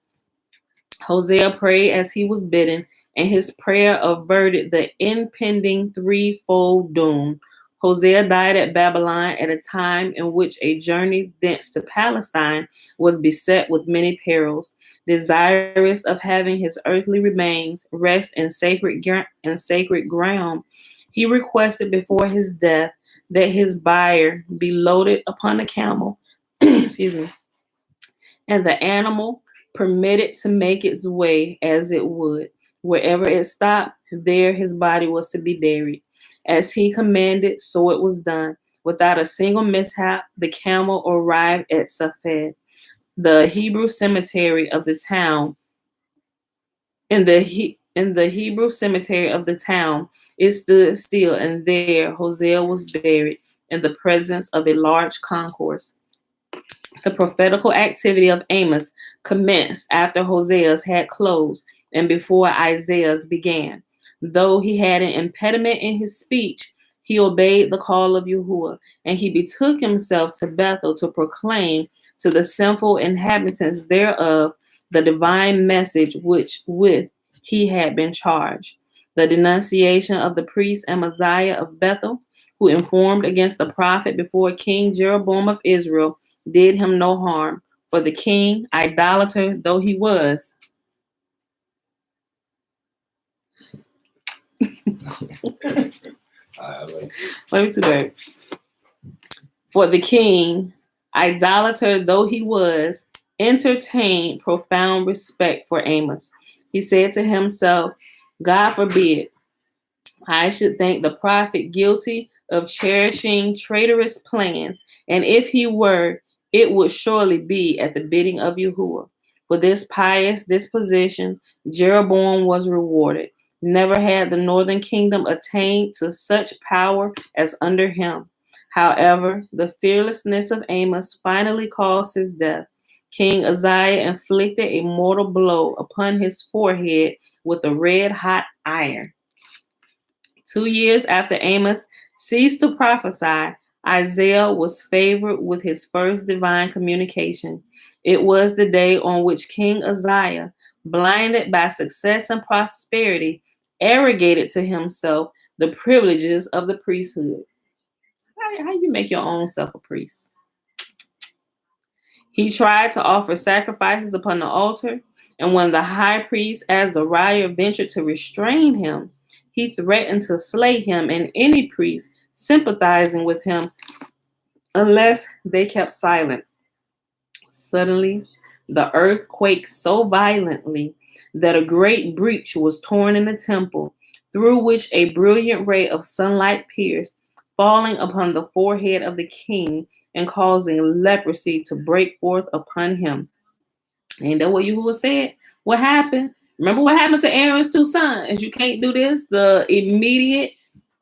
Hosea prayed as he was bidden, and his prayer averted the impending threefold doom. Hosea died at Babylon at a time in which a journey thence to Palestine was beset with many perils. Desirous of having his earthly remains rest in sacred ground, he requested before his death that his bier be loaded upon a camel, excuse me, and the animal permitted to make its way as it would. Wherever it stopped, there his body was to be buried. As he commanded, so it was done. Without a single mishap, the camel arrived at Safed, the Hebrew cemetery of the town. In the Hebrew cemetery of the town, it stood still, and there Hosea was buried in the presence of a large concourse. The prophetical activity of Amos commenced after Hosea's had closed and before Isaiah's began. Though he had an impediment in his speech, he obeyed the call of Yahuah, and he betook himself to Bethel to proclaim to the sinful inhabitants thereof the divine message which with he had been charged. The denunciation of the priest Amaziah of Bethel, who informed against the prophet before King Jeroboam of Israel, did him no harm, for the king, idolater though he was. For the king, idolater though he was, entertained profound respect for Amos. He said to himself, God forbid I should think the prophet guilty of cherishing traitorous plans, and if he were, it would surely be at the bidding of Yahuah. For this pious disposition, Jeroboam was rewarded. Never had the northern kingdom attained to such power as under him. However, the fearlessness of Amos finally caused his death. King Uzziah inflicted a mortal blow upon his forehead with a red-hot iron. 2 years after Amos ceased to prophesy, Isaiah was favored with his first divine communication. It was the day on which King Uzziah, blinded by success and prosperity, arrogated to himself the privileges of the priesthood. How you make your own self a priest? He tried to offer sacrifices upon the altar, and when the high priest Azariah ventured to restrain him, he threatened to slay him and any priest sympathizing with him unless they kept silent. Suddenly, the earth quaked so violently that a great breach was torn in the temple, through which a brilliant ray of sunlight pierced, falling upon the forehead of the king and causing leprosy to break forth upon him. Ain't that what Yahuah said? What happened? Remember what happened to Aaron's 2 sons? You can't do this. The immediate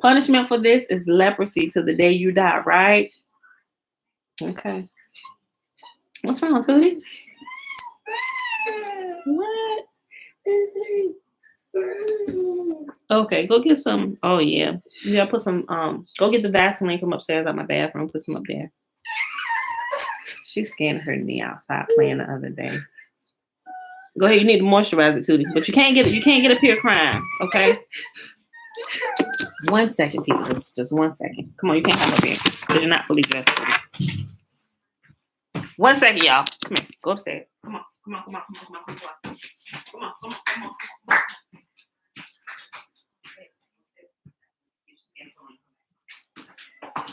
punishment for this is leprosy to the day you die, right? Okay. What's wrong, Tootie? What? Okay, go get some. Oh yeah. Yeah, put some go get the Vaseline from upstairs out my bathroom, put some up there. She scanned her knee outside playing the other day. Go ahead, you need to moisturize it, Tootie. But you can't get up here crying, okay? 1 second, people. Just 1 second. Come on, you can't come up here because you're not fully dressed. 1 second, y'all. Come here. Go upstairs. Come on.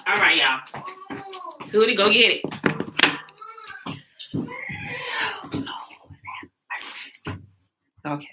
All right, y'all. Tootie, go get it. Okay.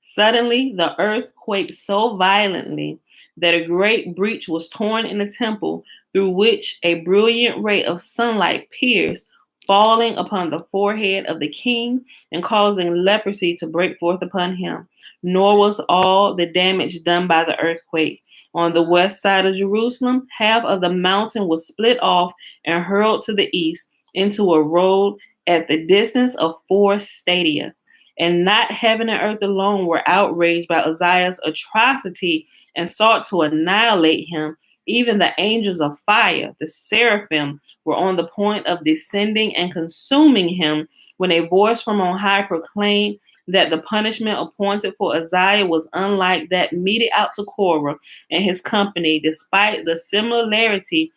Suddenly, the earth quaked so violently that a great breach was torn in the temple, through which a brilliant ray of sunlight pierced, falling upon the forehead of the king and causing leprosy to break forth upon him. Nor was all the damage done by the earthquake. On the west side of Jerusalem, half of the mountain was split off and hurled to the east into a road at the distance of 4 stadia. And not heaven and earth alone were outraged by Uzziah's atrocity and sought to annihilate him. Even the angels of fire, the seraphim, were on the point of descending and consuming him when a voice from on high proclaimed that the punishment appointed for Uzziah was unlike that meted out to Korah and his company, despite the similarity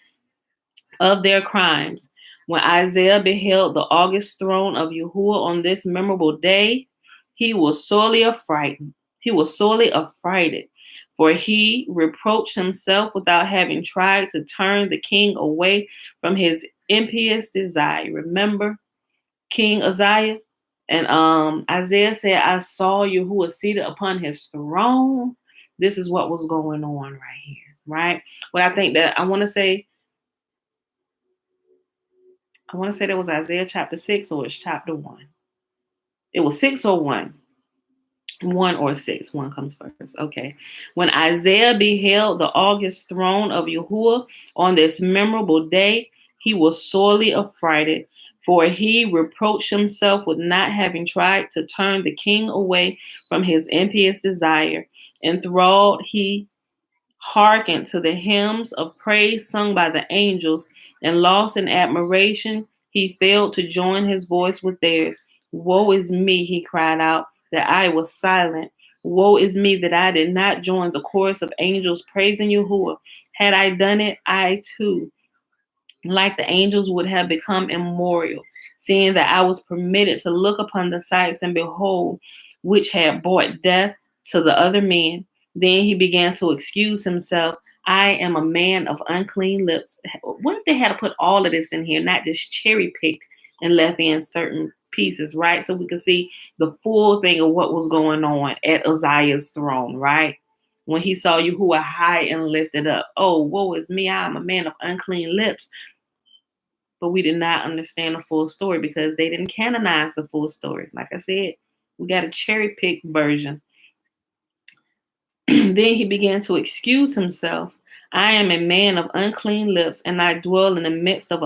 of their crimes. When Isaiah beheld the august throne of Yahuah on this memorable day, he was sorely affrighted. For he reproached himself without having tried to turn the king away from his impious desire. Remember King Uzziah? And Isaiah said, I saw Yahuah seated upon his throne. This is what was going on right here, right? But I think that I want to say that was Isaiah chapter 6 or it's chapter 1. It was 6 or 1. 1 or 6. 1 comes first. Okay. When Isaiah beheld the august throne of Yahuah on this memorable day, he was sorely affrighted, For he reproached himself with not having tried to turn the king away from his impious desire. Enthralled, he hearkened to the hymns of praise sung by the angels, and lost in admiration, he failed to join his voice with theirs. Woe is me, he cried out, that I was silent. Woe is me that I did not join the chorus of angels praising Yahuah. Had I done it, I too, like the angels, would have become immortal, seeing that I was permitted to look upon the sights and behold, which had brought death to the other men. Then he began to excuse himself. I am a man of unclean lips. What if they had to put all of this in here, not just cherry picked and left in certain pieces, right? So we could see the full thing of what was going on at Uzziah's throne, right? When he saw Yahuah high and lifted up. Oh, woe is me, I am a man of unclean lips. But we did not understand the full story because they didn't canonize the full story. Like I said, we got a cherry picked version. Then he began to excuse himself. I am a man of unclean lips, and I dwell in the midst of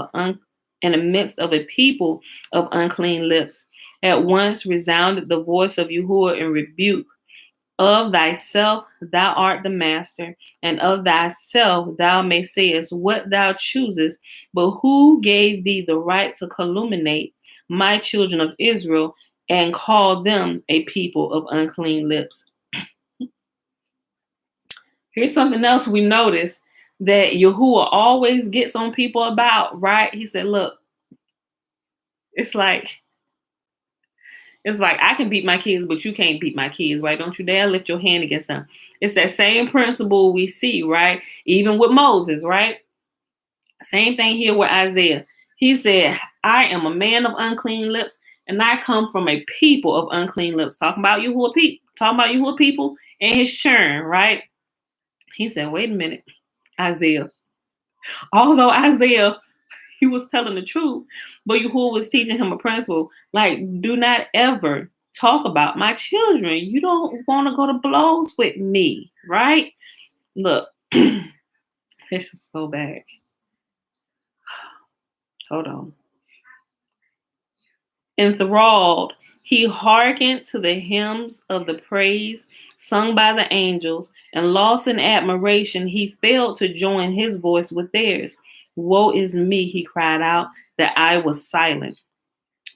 a people of unclean lips. At once resounded the voice of Yahuah in rebuke. Of thyself thou art the master, and of thyself thou may sayest what thou choosest, but who gave thee the right to calumniate my children of Israel and call them a people of unclean lips? Here's something else we notice that Yahuah always gets on people about, right? He said, look, it's like I can beat my kids, but you can't beat my kids, right? Don't you dare lift your hand against them. It's that same principle we see, right? Even with Moses, right? Same thing here with Isaiah. He said, I am a man of unclean lips, and I come from a people of unclean lips. Talking about Yahuah people and his churn, right? He said, wait a minute, Isaiah. Although Isaiah, he was telling the truth, but Yahuah was teaching him a principle, like, do not ever talk about my children. You don't want to go to blows with me, right? Look, let's just go back. Hold on. Enthralled, he hearkened to the hymns of the praise sung by the angels, and lost in admiration, he failed to join his voice with theirs. Woe is me, he cried out, that I was silent.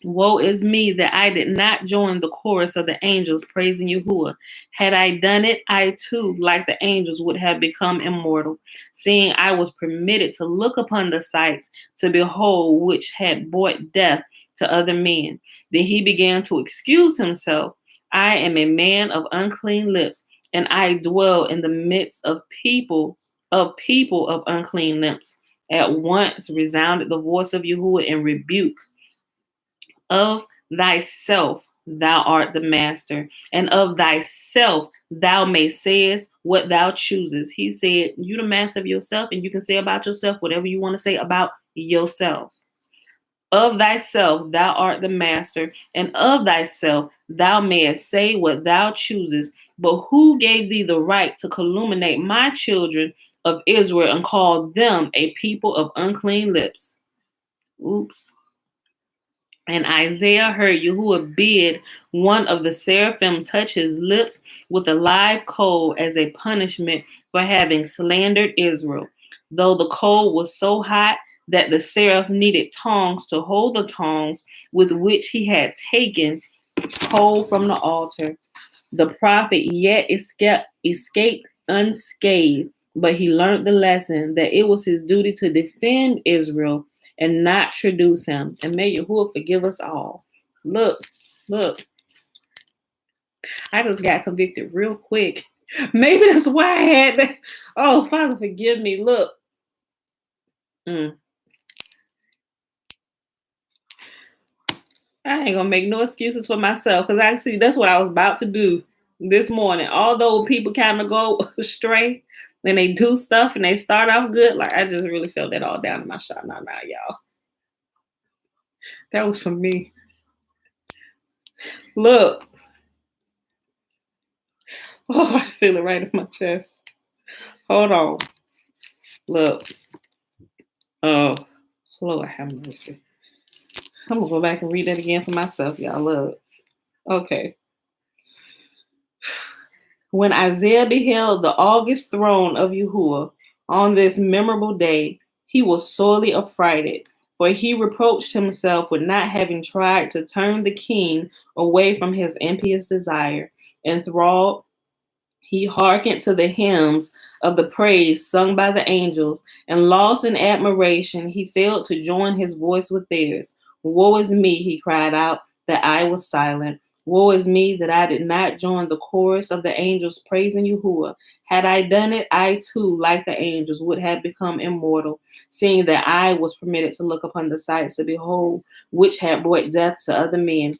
Woe is me that I did not join the chorus of the angels praising Yahuah. Had I done it, I too, like the angels, would have become immortal, seeing I was permitted to look upon the sights, to behold which had brought death to other men. Then he began to excuse himself. I am a man of unclean lips, and I dwell in the midst of people of unclean lips. At once resounded the voice of Yahuah in rebuke. Of thyself thou art the master, and of thyself thou may sayest what thou choosest. He said, you the master of yourself, and you can say about yourself whatever you want to say about yourself. Of thyself thou art the master, and of thyself thou mayest say what thou choosest. But who gave thee the right to calumniate my children of Israel and call them a people of unclean lips? Oops. And Isaiah heard Yahuah bid one of the seraphim touch his lips with a live coal as a punishment for having slandered Israel. Though the coal was so hot that the seraph needed tongs to hold the tongs with which he had taken coal from the altar, the prophet yet escaped unscathed, but he learned the lesson that it was his duty to defend Israel and not traduce him. And may Yahuah forgive us all. Look. I just got convicted real quick. Maybe that's why I had that. Oh, Father, forgive me. Look. I ain't gonna make no excuses for myself, because I see that's what I was about to do this morning. Although people kind of go astray when they do stuff and they start off good, like I just really felt that all down in my shot. Now, y'all. That was for me. Look. Oh, I feel it right in my chest. Hold on. Look. Oh, Lord have mercy. I'm gonna go back and read that again for myself, y'all. Look. Okay. When Isaiah beheld the august throne of Yahuah on this memorable day, he was sorely affrighted, for he reproached himself with not having tried to turn the king away from his impious desire. Enthralled, he hearkened to the hymns of the praise sung by the angels, and lost in admiration, he failed to join his voice with theirs. Woe is me, he cried out, that I was silent. Woe is me that I did not join the chorus of the angels praising Yahuah. Had I done it, I too, like the angels, would have become immortal, seeing that I was permitted to look upon the sights to behold, which had brought death to other men.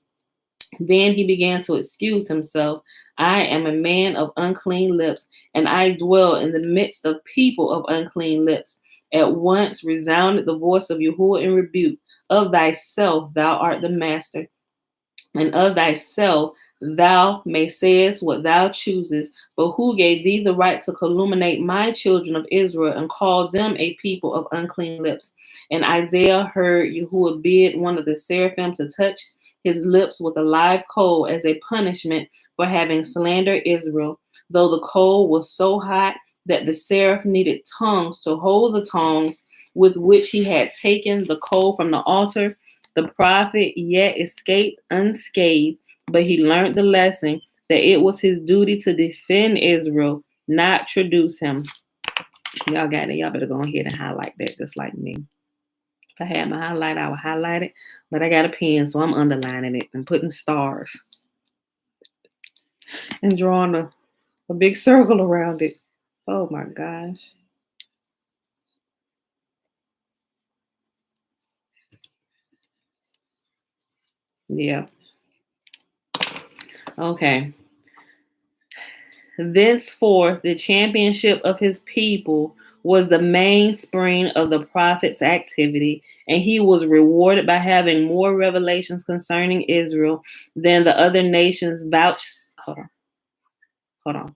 Then he began to excuse himself. I am a man of unclean lips, and I dwell in the midst of people of unclean lips. At once resounded the voice of Yahuah in rebuke. Of thyself thou art the master, and of thyself thou may sayest what thou choosest. But who gave thee the right to calumniate my children of Israel and call them a people of unclean lips? And Isaiah heard Yahuah bid one of the seraphim to touch his lips with a live coal as a punishment for having slandered Israel, though the coal was so hot that the seraph needed tongues to hold the tongs with which he had taken the coal from the altar. The prophet yet escaped unscathed, but he learned the lesson that it was his duty to defend Israel, not traduce him. Y'all got it. Y'all better go ahead and highlight that just like me. If I had my highlight, I would highlight it, but I got a pen, so I'm underlining it and putting stars and drawing a big circle around it. Oh my gosh. Yeah. Okay. Thenceforth, the championship of his people was the mainspring of the prophet's activity, and he was rewarded by having more revelations concerning Israel than the other nations vouched. Hold on.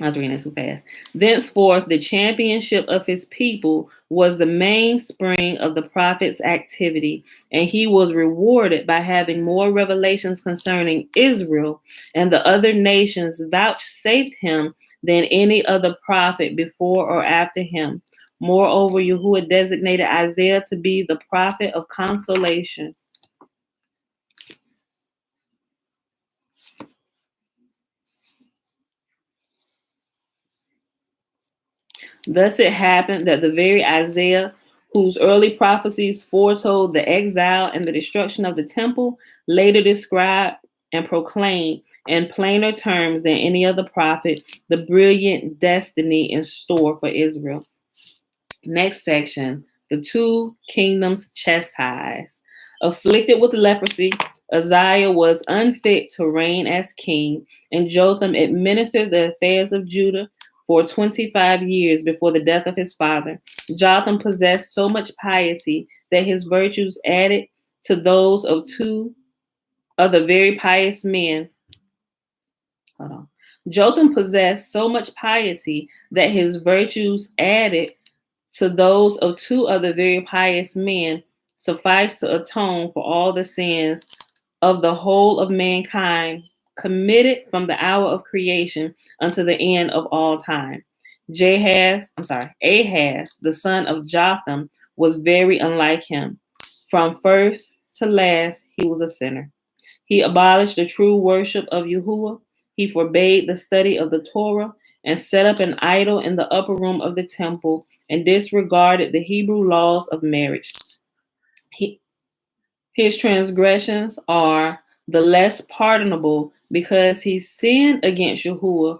I was reading this too fast. Thenceforth, the championship of his people was the mainspring of the prophet's activity, and he was rewarded by having more revelations concerning Israel, and the other nations vouchsafed him than any other prophet before or after him. Moreover, Yahuah designated Isaiah to be the prophet of consolation. Thus it happened that the very Isaiah, whose early prophecies foretold the exile and the destruction of the temple, later described and proclaimed in plainer terms than any other prophet the brilliant destiny in store for Israel. Next section, the two kingdoms chastised. Afflicted with leprosy, Uzziah was unfit to reign as king, and Jotham administered the affairs of Judah for 25 years before the death of his father. Jotham possessed so much piety that his virtues added to those of two other very pious men. Hold on. Jotham possessed so much piety that his virtues added to those of two other very pious men suffice to atone for all the sins of the whole of mankind committed from the hour of creation unto the end of all time. Ahaz, the son of Jotham, was very unlike him. From first to last, he was a sinner. He abolished the true worship of Yahuah. He forbade the study of the Torah and set up an idol in the upper room of the temple and disregarded the Hebrew laws of marriage. His transgressions are the less pardonable because he sinned against Yahuah,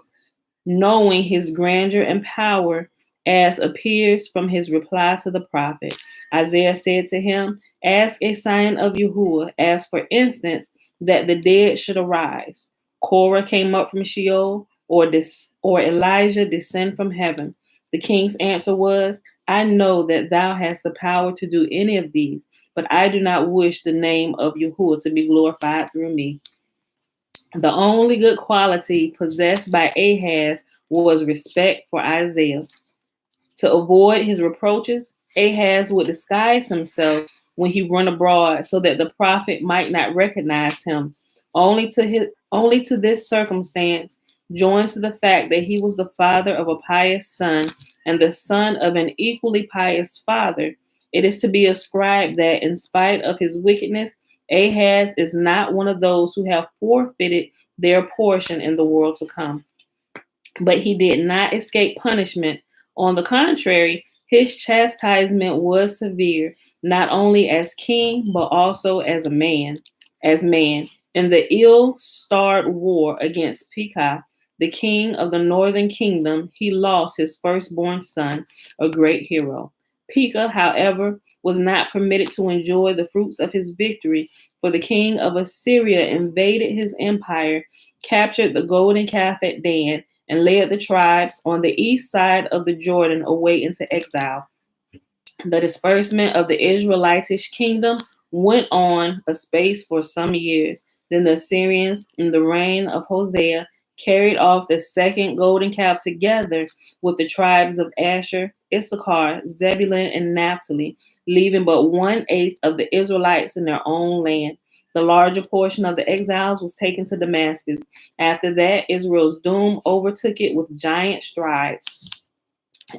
knowing his grandeur and power, as appears from his reply to the prophet. Isaiah said to him, ask a sign of Yahuah, as for instance, that the dead should arise. Korah came up from Sheol, or Elijah descend from heaven. The king's answer was, I know that thou hast the power to do any of these, but I do not wish the name of Yahuah to be glorified through me. The only good quality possessed by Ahaz was respect for Isaiah. To avoid his reproaches, Ahaz would disguise himself when he run abroad, so that the prophet might not recognize him. Only to this circumstance, joined to the fact that he was the father of a pious son and the son of an equally pious father, it is to be ascribed that in spite of his wickedness, Ahaz is not one of those who have forfeited their portion in the world to come. But he did not escape punishment. On the contrary, his chastisement was severe, not only as king, but also as man. In the ill-starred war against Pekah, the king of the northern kingdom, he lost his firstborn son, a great hero. Pekah, however, was not permitted to enjoy the fruits of his victory, for the king of Assyria invaded his empire, captured the golden calf at Dan, and led the tribes on the east side of the Jordan away into exile. The disbursement of the Israelitish kingdom went on a space for some years. Then the Assyrians, in the reign of Hosea, carried off the second golden calf together with the tribes of Asher, Issachar, Zebulun, and Naphtali, leaving but 1/8 of the Israelites in their own land. The larger portion of the exiles was taken to Damascus. After that, Israel's doom overtook it with giant strides.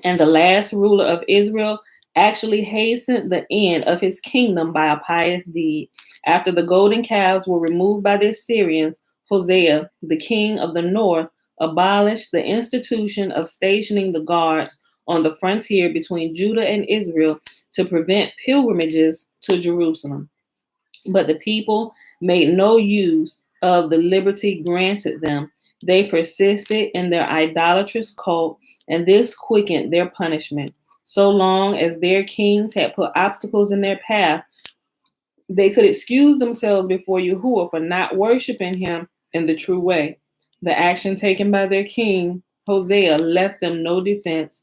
And the last ruler of Israel actually hastened the end of his kingdom by a pious deed. After the golden calves were removed by the Assyrians, Hosea, the king of the north, abolished the institution of stationing the guards on the frontier between Judah and Israel to prevent pilgrimages to Jerusalem. But the people made no use of the liberty granted them. They persisted in their idolatrous cult, and this quickened their punishment. So long as their kings had put obstacles in their path, they could excuse themselves before Yahuah for not worshiping him in the true way. The action taken by their king, Hosea, left them no defense.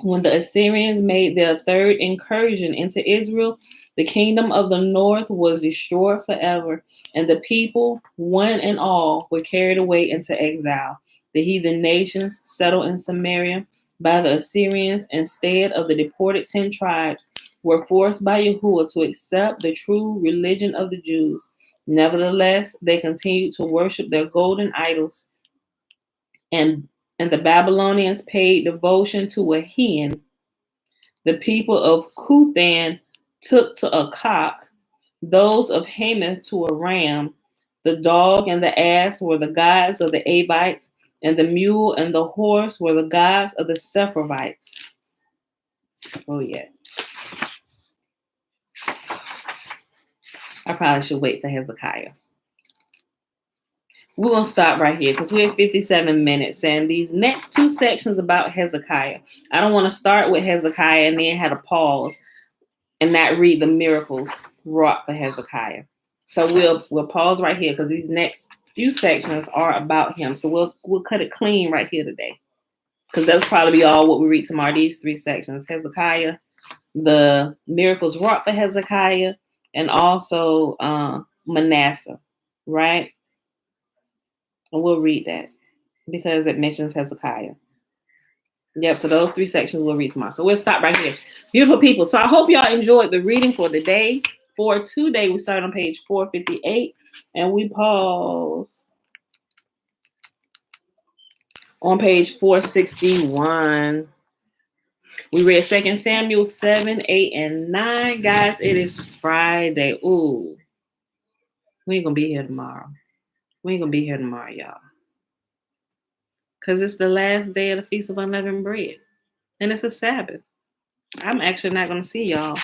When the Assyrians made their third incursion into Israel, the kingdom of the north was destroyed forever, and the people, one and all, were carried away into exile. The heathen nations settled in Samaria by the Assyrians instead of the deported 10 tribes were forced by Yahuah to accept the true religion of the Jews. Nevertheless, they continued to worship their golden idols, and the Babylonians paid devotion to a hen. The people of Cuthan took to a cock, those of Hamath to a ram. The dog and the ass were the gods of the Abites, and the mule and the horse were the gods of the Sepharvites. Oh, yeah. I probably should wait for Hezekiah. We're going to stop right here because we're at 57 minutes. And these next two sections about Hezekiah, I don't want to start with Hezekiah and then have to pause and not read the miracles wrought for Hezekiah. So we'll pause right here because these next few sections are about him. So we'll cut it clean right here today, because that'll probably be all what we read tomorrow. These three sections: Hezekiah, the miracles wrought for Hezekiah, and also Manasseh, right? And we'll read that because it mentions Hezekiah. Yep, so those three sections we'll read tomorrow. So we'll stop right here. Beautiful people. So I hope y'all enjoyed the reading for the day. For today, we start on page 458 and we pause on page 461. We read 2 Samuel 7, 8, and 9. Guys, it is Friday. Ooh. We ain't gonna be here tomorrow. Y'all. Because it's the last day of the Feast of Unleavened Bread. And it's a Sabbath. I'm actually not going to see y'all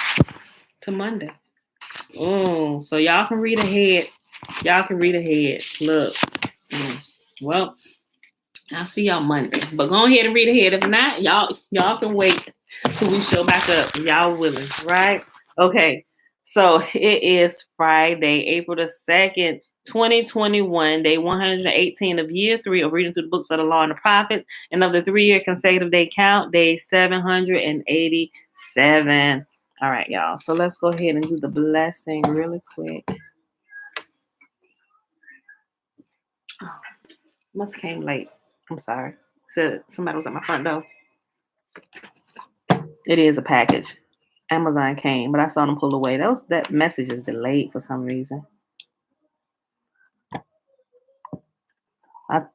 till Monday. Oh, so y'all can read ahead. Look. Well, I'll see y'all Monday. But go ahead and read ahead. If not, y'all can wait till we show back up. Y'all willing, right? Okay. So it is Friday, April the 2nd, 2021, day 118 of year 3 of reading through the books of the law and the prophets, and of the 3-year consecutive day count, day 787. All right, y'all. So let's go ahead and do the blessing really quick. Oh, must have came late. I'm sorry. So somebody was at my front door. It is a package. Amazon came, but I saw them pull away. That message is delayed for some reason.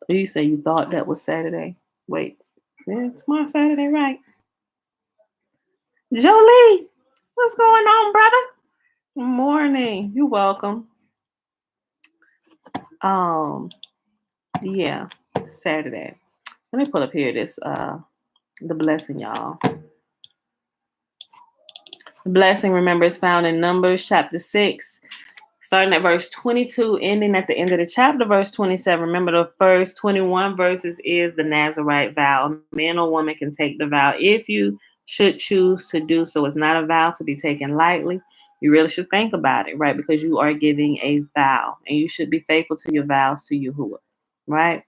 You say you thought that was Saturday. Wait, yeah, tomorrow's Saturday, right? Jolie, what's going on, brother? Good morning. You're welcome. Yeah, Saturday. Let me pull up here this the blessing, y'all. The blessing, remember, is found in Numbers chapter 6, starting at verse 22, ending at the end of the chapter, verse 27. Remember, the first 21 verses is the Nazirite vow. A man or woman can take the vow if you should choose to do so. It's not a vow to be taken lightly. You really should think about it, right? Because you are giving a vow, and you should be faithful to your vows to Yahuah, right?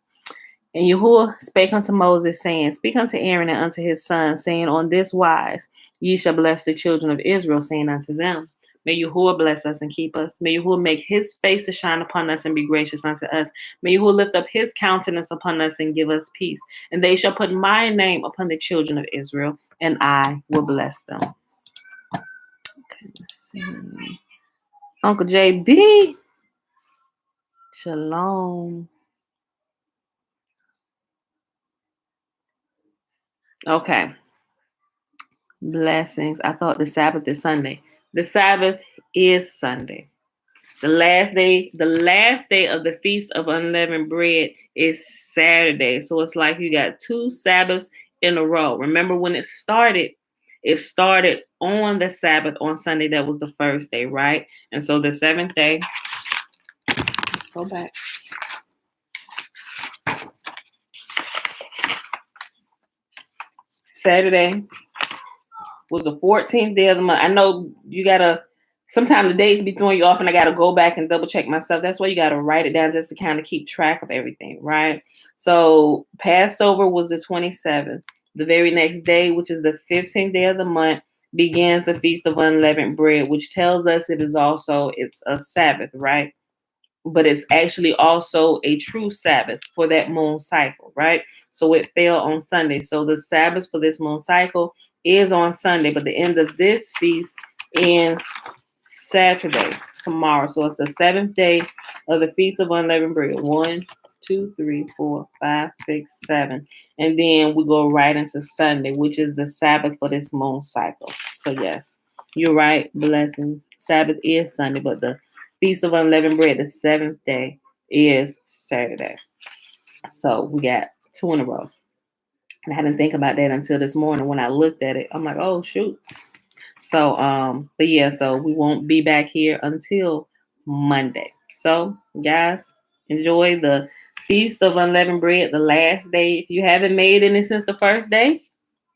And Yahuah spake unto Moses, saying, Speak unto Aaron and unto his sons, saying, On this wise ye shall bless the children of Israel, saying unto them, May Yahuah bless us and keep us. May Yahuah make his face to shine upon us and be gracious unto us. May Yahuah lift up his countenance upon us and give us peace. And they shall put my name upon the children of Israel, and I will bless them. Okay, let's see. Uncle JB, shalom. Okay. Blessings. I thought the Sabbath is Sunday. The Sabbath is Sunday. The last day of the Feast of Unleavened Bread is Saturday. So it's like you got 2 Sabbaths in a row. Remember when it started? It started on the Sabbath on Sunday. That was the first day, right? And so the 7th day. Let's go back. Saturday was the 14th day of the month. I know you gotta, sometimes the dates be throwing you off and I gotta go back and double check myself. That's why you gotta write it down just to kind of keep track of everything, right? So Passover was the 27th. The very next day, which is the 15th day of the month, begins the Feast of Unleavened Bread, which tells us it's a Sabbath, right? But it's actually also a true Sabbath for that moon cycle, right? So it fell on Sunday. So the Sabbath for this moon cycle is on Sunday, but the end of this feast ends Saturday, tomorrow. So it's the 7th day of the Feast of Unleavened Bread. 1, 2, 3, 4, 5, 6, 7. And then we go right into Sunday, which is the Sabbath for this moon cycle. So yes, you're right. Blessings. Sabbath is Sunday, but the Feast of Unleavened Bread, the 7th day, is Saturday. So we got 2 in a row. And I didn't think about that until this morning when I looked at it. I'm like, oh shoot. So but yeah, so we won't be back here until Monday. So guys, enjoy the Feast of Unleavened Bread, the last day. If you haven't made any since the first day,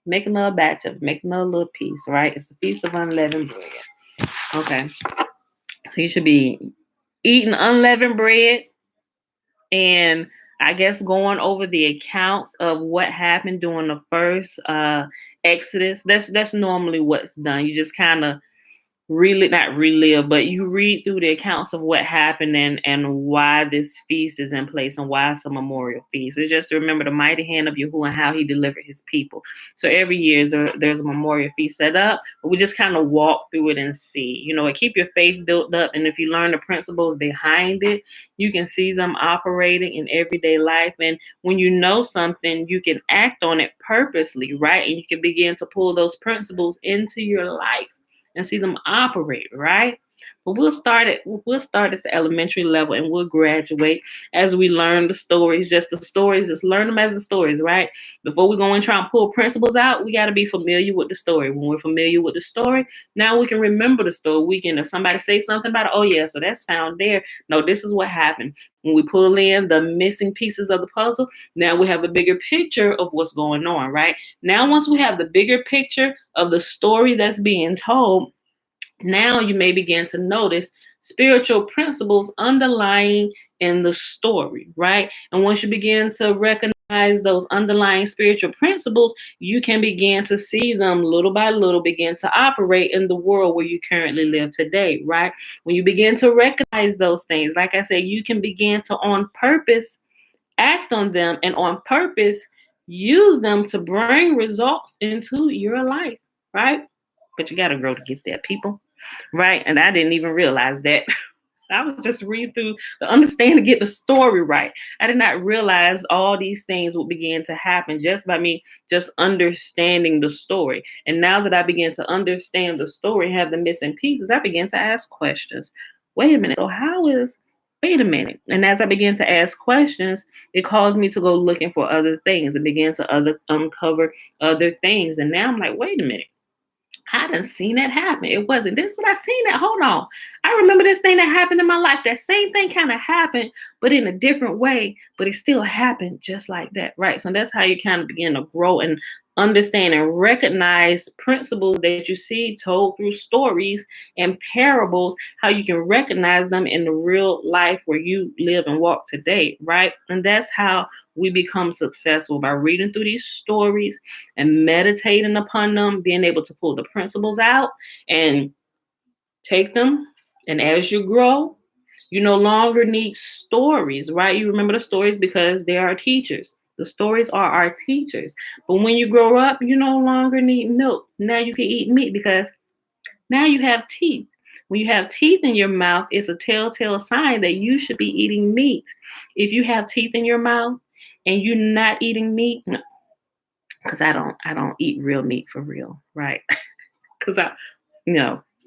make another batch of it, make another little piece, right? It's the Feast of Unleavened Bread. Okay. So you should be eating unleavened bread and I guess going over the accounts of what happened during the first Exodus. That's normally what's done. You just kind of not relive, but you read through the accounts of what happened and why this feast is in place and why it's a memorial feast. It's just to remember the mighty hand of Yahuah and how he delivered his people. So every year there's a memorial feast set up, but we just kind of walk through it and see, it keep your faith built up. And if you learn the principles behind it, you can see them operating in everyday life. And when you know something, you can act on it purposely, right? And you can begin to pull those principles into your life and see them operate, right? But we'll start at the elementary level and we'll graduate as we learn the stories, just learn them as the stories, right? Before we go and try and pull principles out, we got to be familiar with the story. When we're familiar with the story, now we can remember the story. We can, if somebody say something about it, oh yeah, so that's found there. No, this is what happened. When we pull in the missing pieces of the puzzle, now we have a bigger picture of what's going on, right? Now, once we have the bigger picture of the story that's being told, now you may begin to notice spiritual principles underlying in the story, right? And once you begin to recognize those underlying spiritual principles, you can begin to see them little by little begin to operate in the world where you currently live today, right? When you begin to recognize those things, like I said, you can begin to on purpose act on them and on purpose use them to bring results into your life, right? but you got to grow to get there, people. Right? And I didn't even realize that. I was just reading through the understand to get the story right. I did not realize all these things would begin to happen just by me just understanding the story. And now that I begin to understand the story and have the missing pieces, I began to ask questions. Wait a minute. So wait a minute. And as I began to ask questions, it caused me to go looking for other things and begin to uncover other things. And now I'm like, wait a minute. I done seen that happen. It wasn't this, but I seen that. Hold on. I remember this thing that happened in my life. That same thing kind of happened, but in a different way, but it still happened just like that, right? So that's how you kind of begin to grow and understand and recognize principles that you see told through stories and parables, how you can recognize them in the real life where you live and walk today, right? And that's how we become successful, by reading through these stories and meditating upon them, being able to pull the principles out and take them. And as you grow, you no longer need stories, right? You remember the stories because they are teachers. The stories are our teachers. But when you grow up, you no longer need milk. Now you can eat meat because now you have teeth. When you have teeth in your mouth, it's a telltale sign that you should be eating meat. If you have teeth in your mouth and you're not eating meat, no, because I don't eat real meat for real, right? Because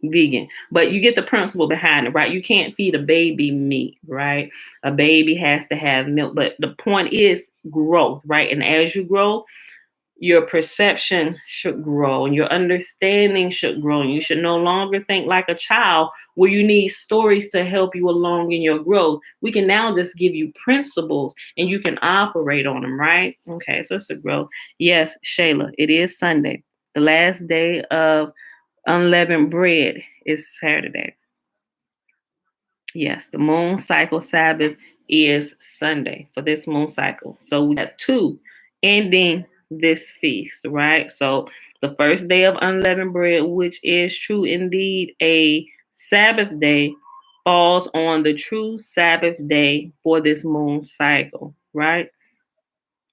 vegan. But you get the principle behind it, right? You can't feed a baby meat, right? A baby has to have milk. But the point is growth, right? And as you grow, your perception should grow and your understanding should grow. And you should no longer think like a child where you need stories to help you along in your growth. We can now just give you principles and you can operate on them, right? Okay, so it's a growth. Yes, Shayla, it is Sunday. The last day of unleavened bread is Saturday. Yes, the moon cycle Sabbath is Sunday for this moon cycle. So we have two ending this feast, right? So the first day of unleavened bread, which is true indeed a Sabbath day, falls on the true Sabbath day for this moon cycle, right?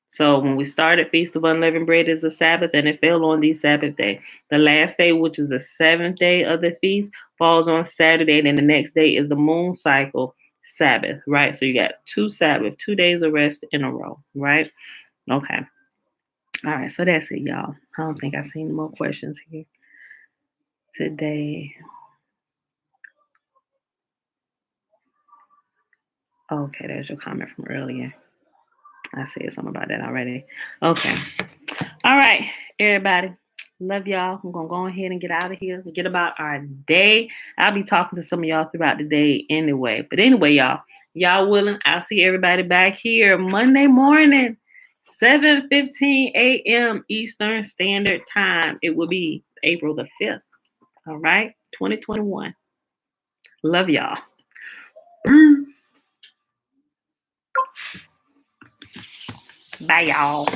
So when we started Feast of Unleavened Bread is the Sabbath, and it fell on the Sabbath day. The last day, which is the seventh day of the feast, falls on Saturday, and then the next day is the moon cycle Sabbath, right? So you got two Sabbath, 2 days of rest in a row, right? Okay. All right, so that's it, y'all. I don't think I've seen more questions here today. Okay, there's your comment from earlier. I said something about that already. Okay. All right, everybody. Love y'all. I'm going to go ahead and get out of here and get about our day. I'll be talking to some of y'all throughout the day anyway. But anyway, y'all willing, I'll see everybody back here Monday morning, 7:15 a.m. Eastern Standard Time. It will be April the 5th. All right, 2021. Love y'all. Peace. Bye, y'all.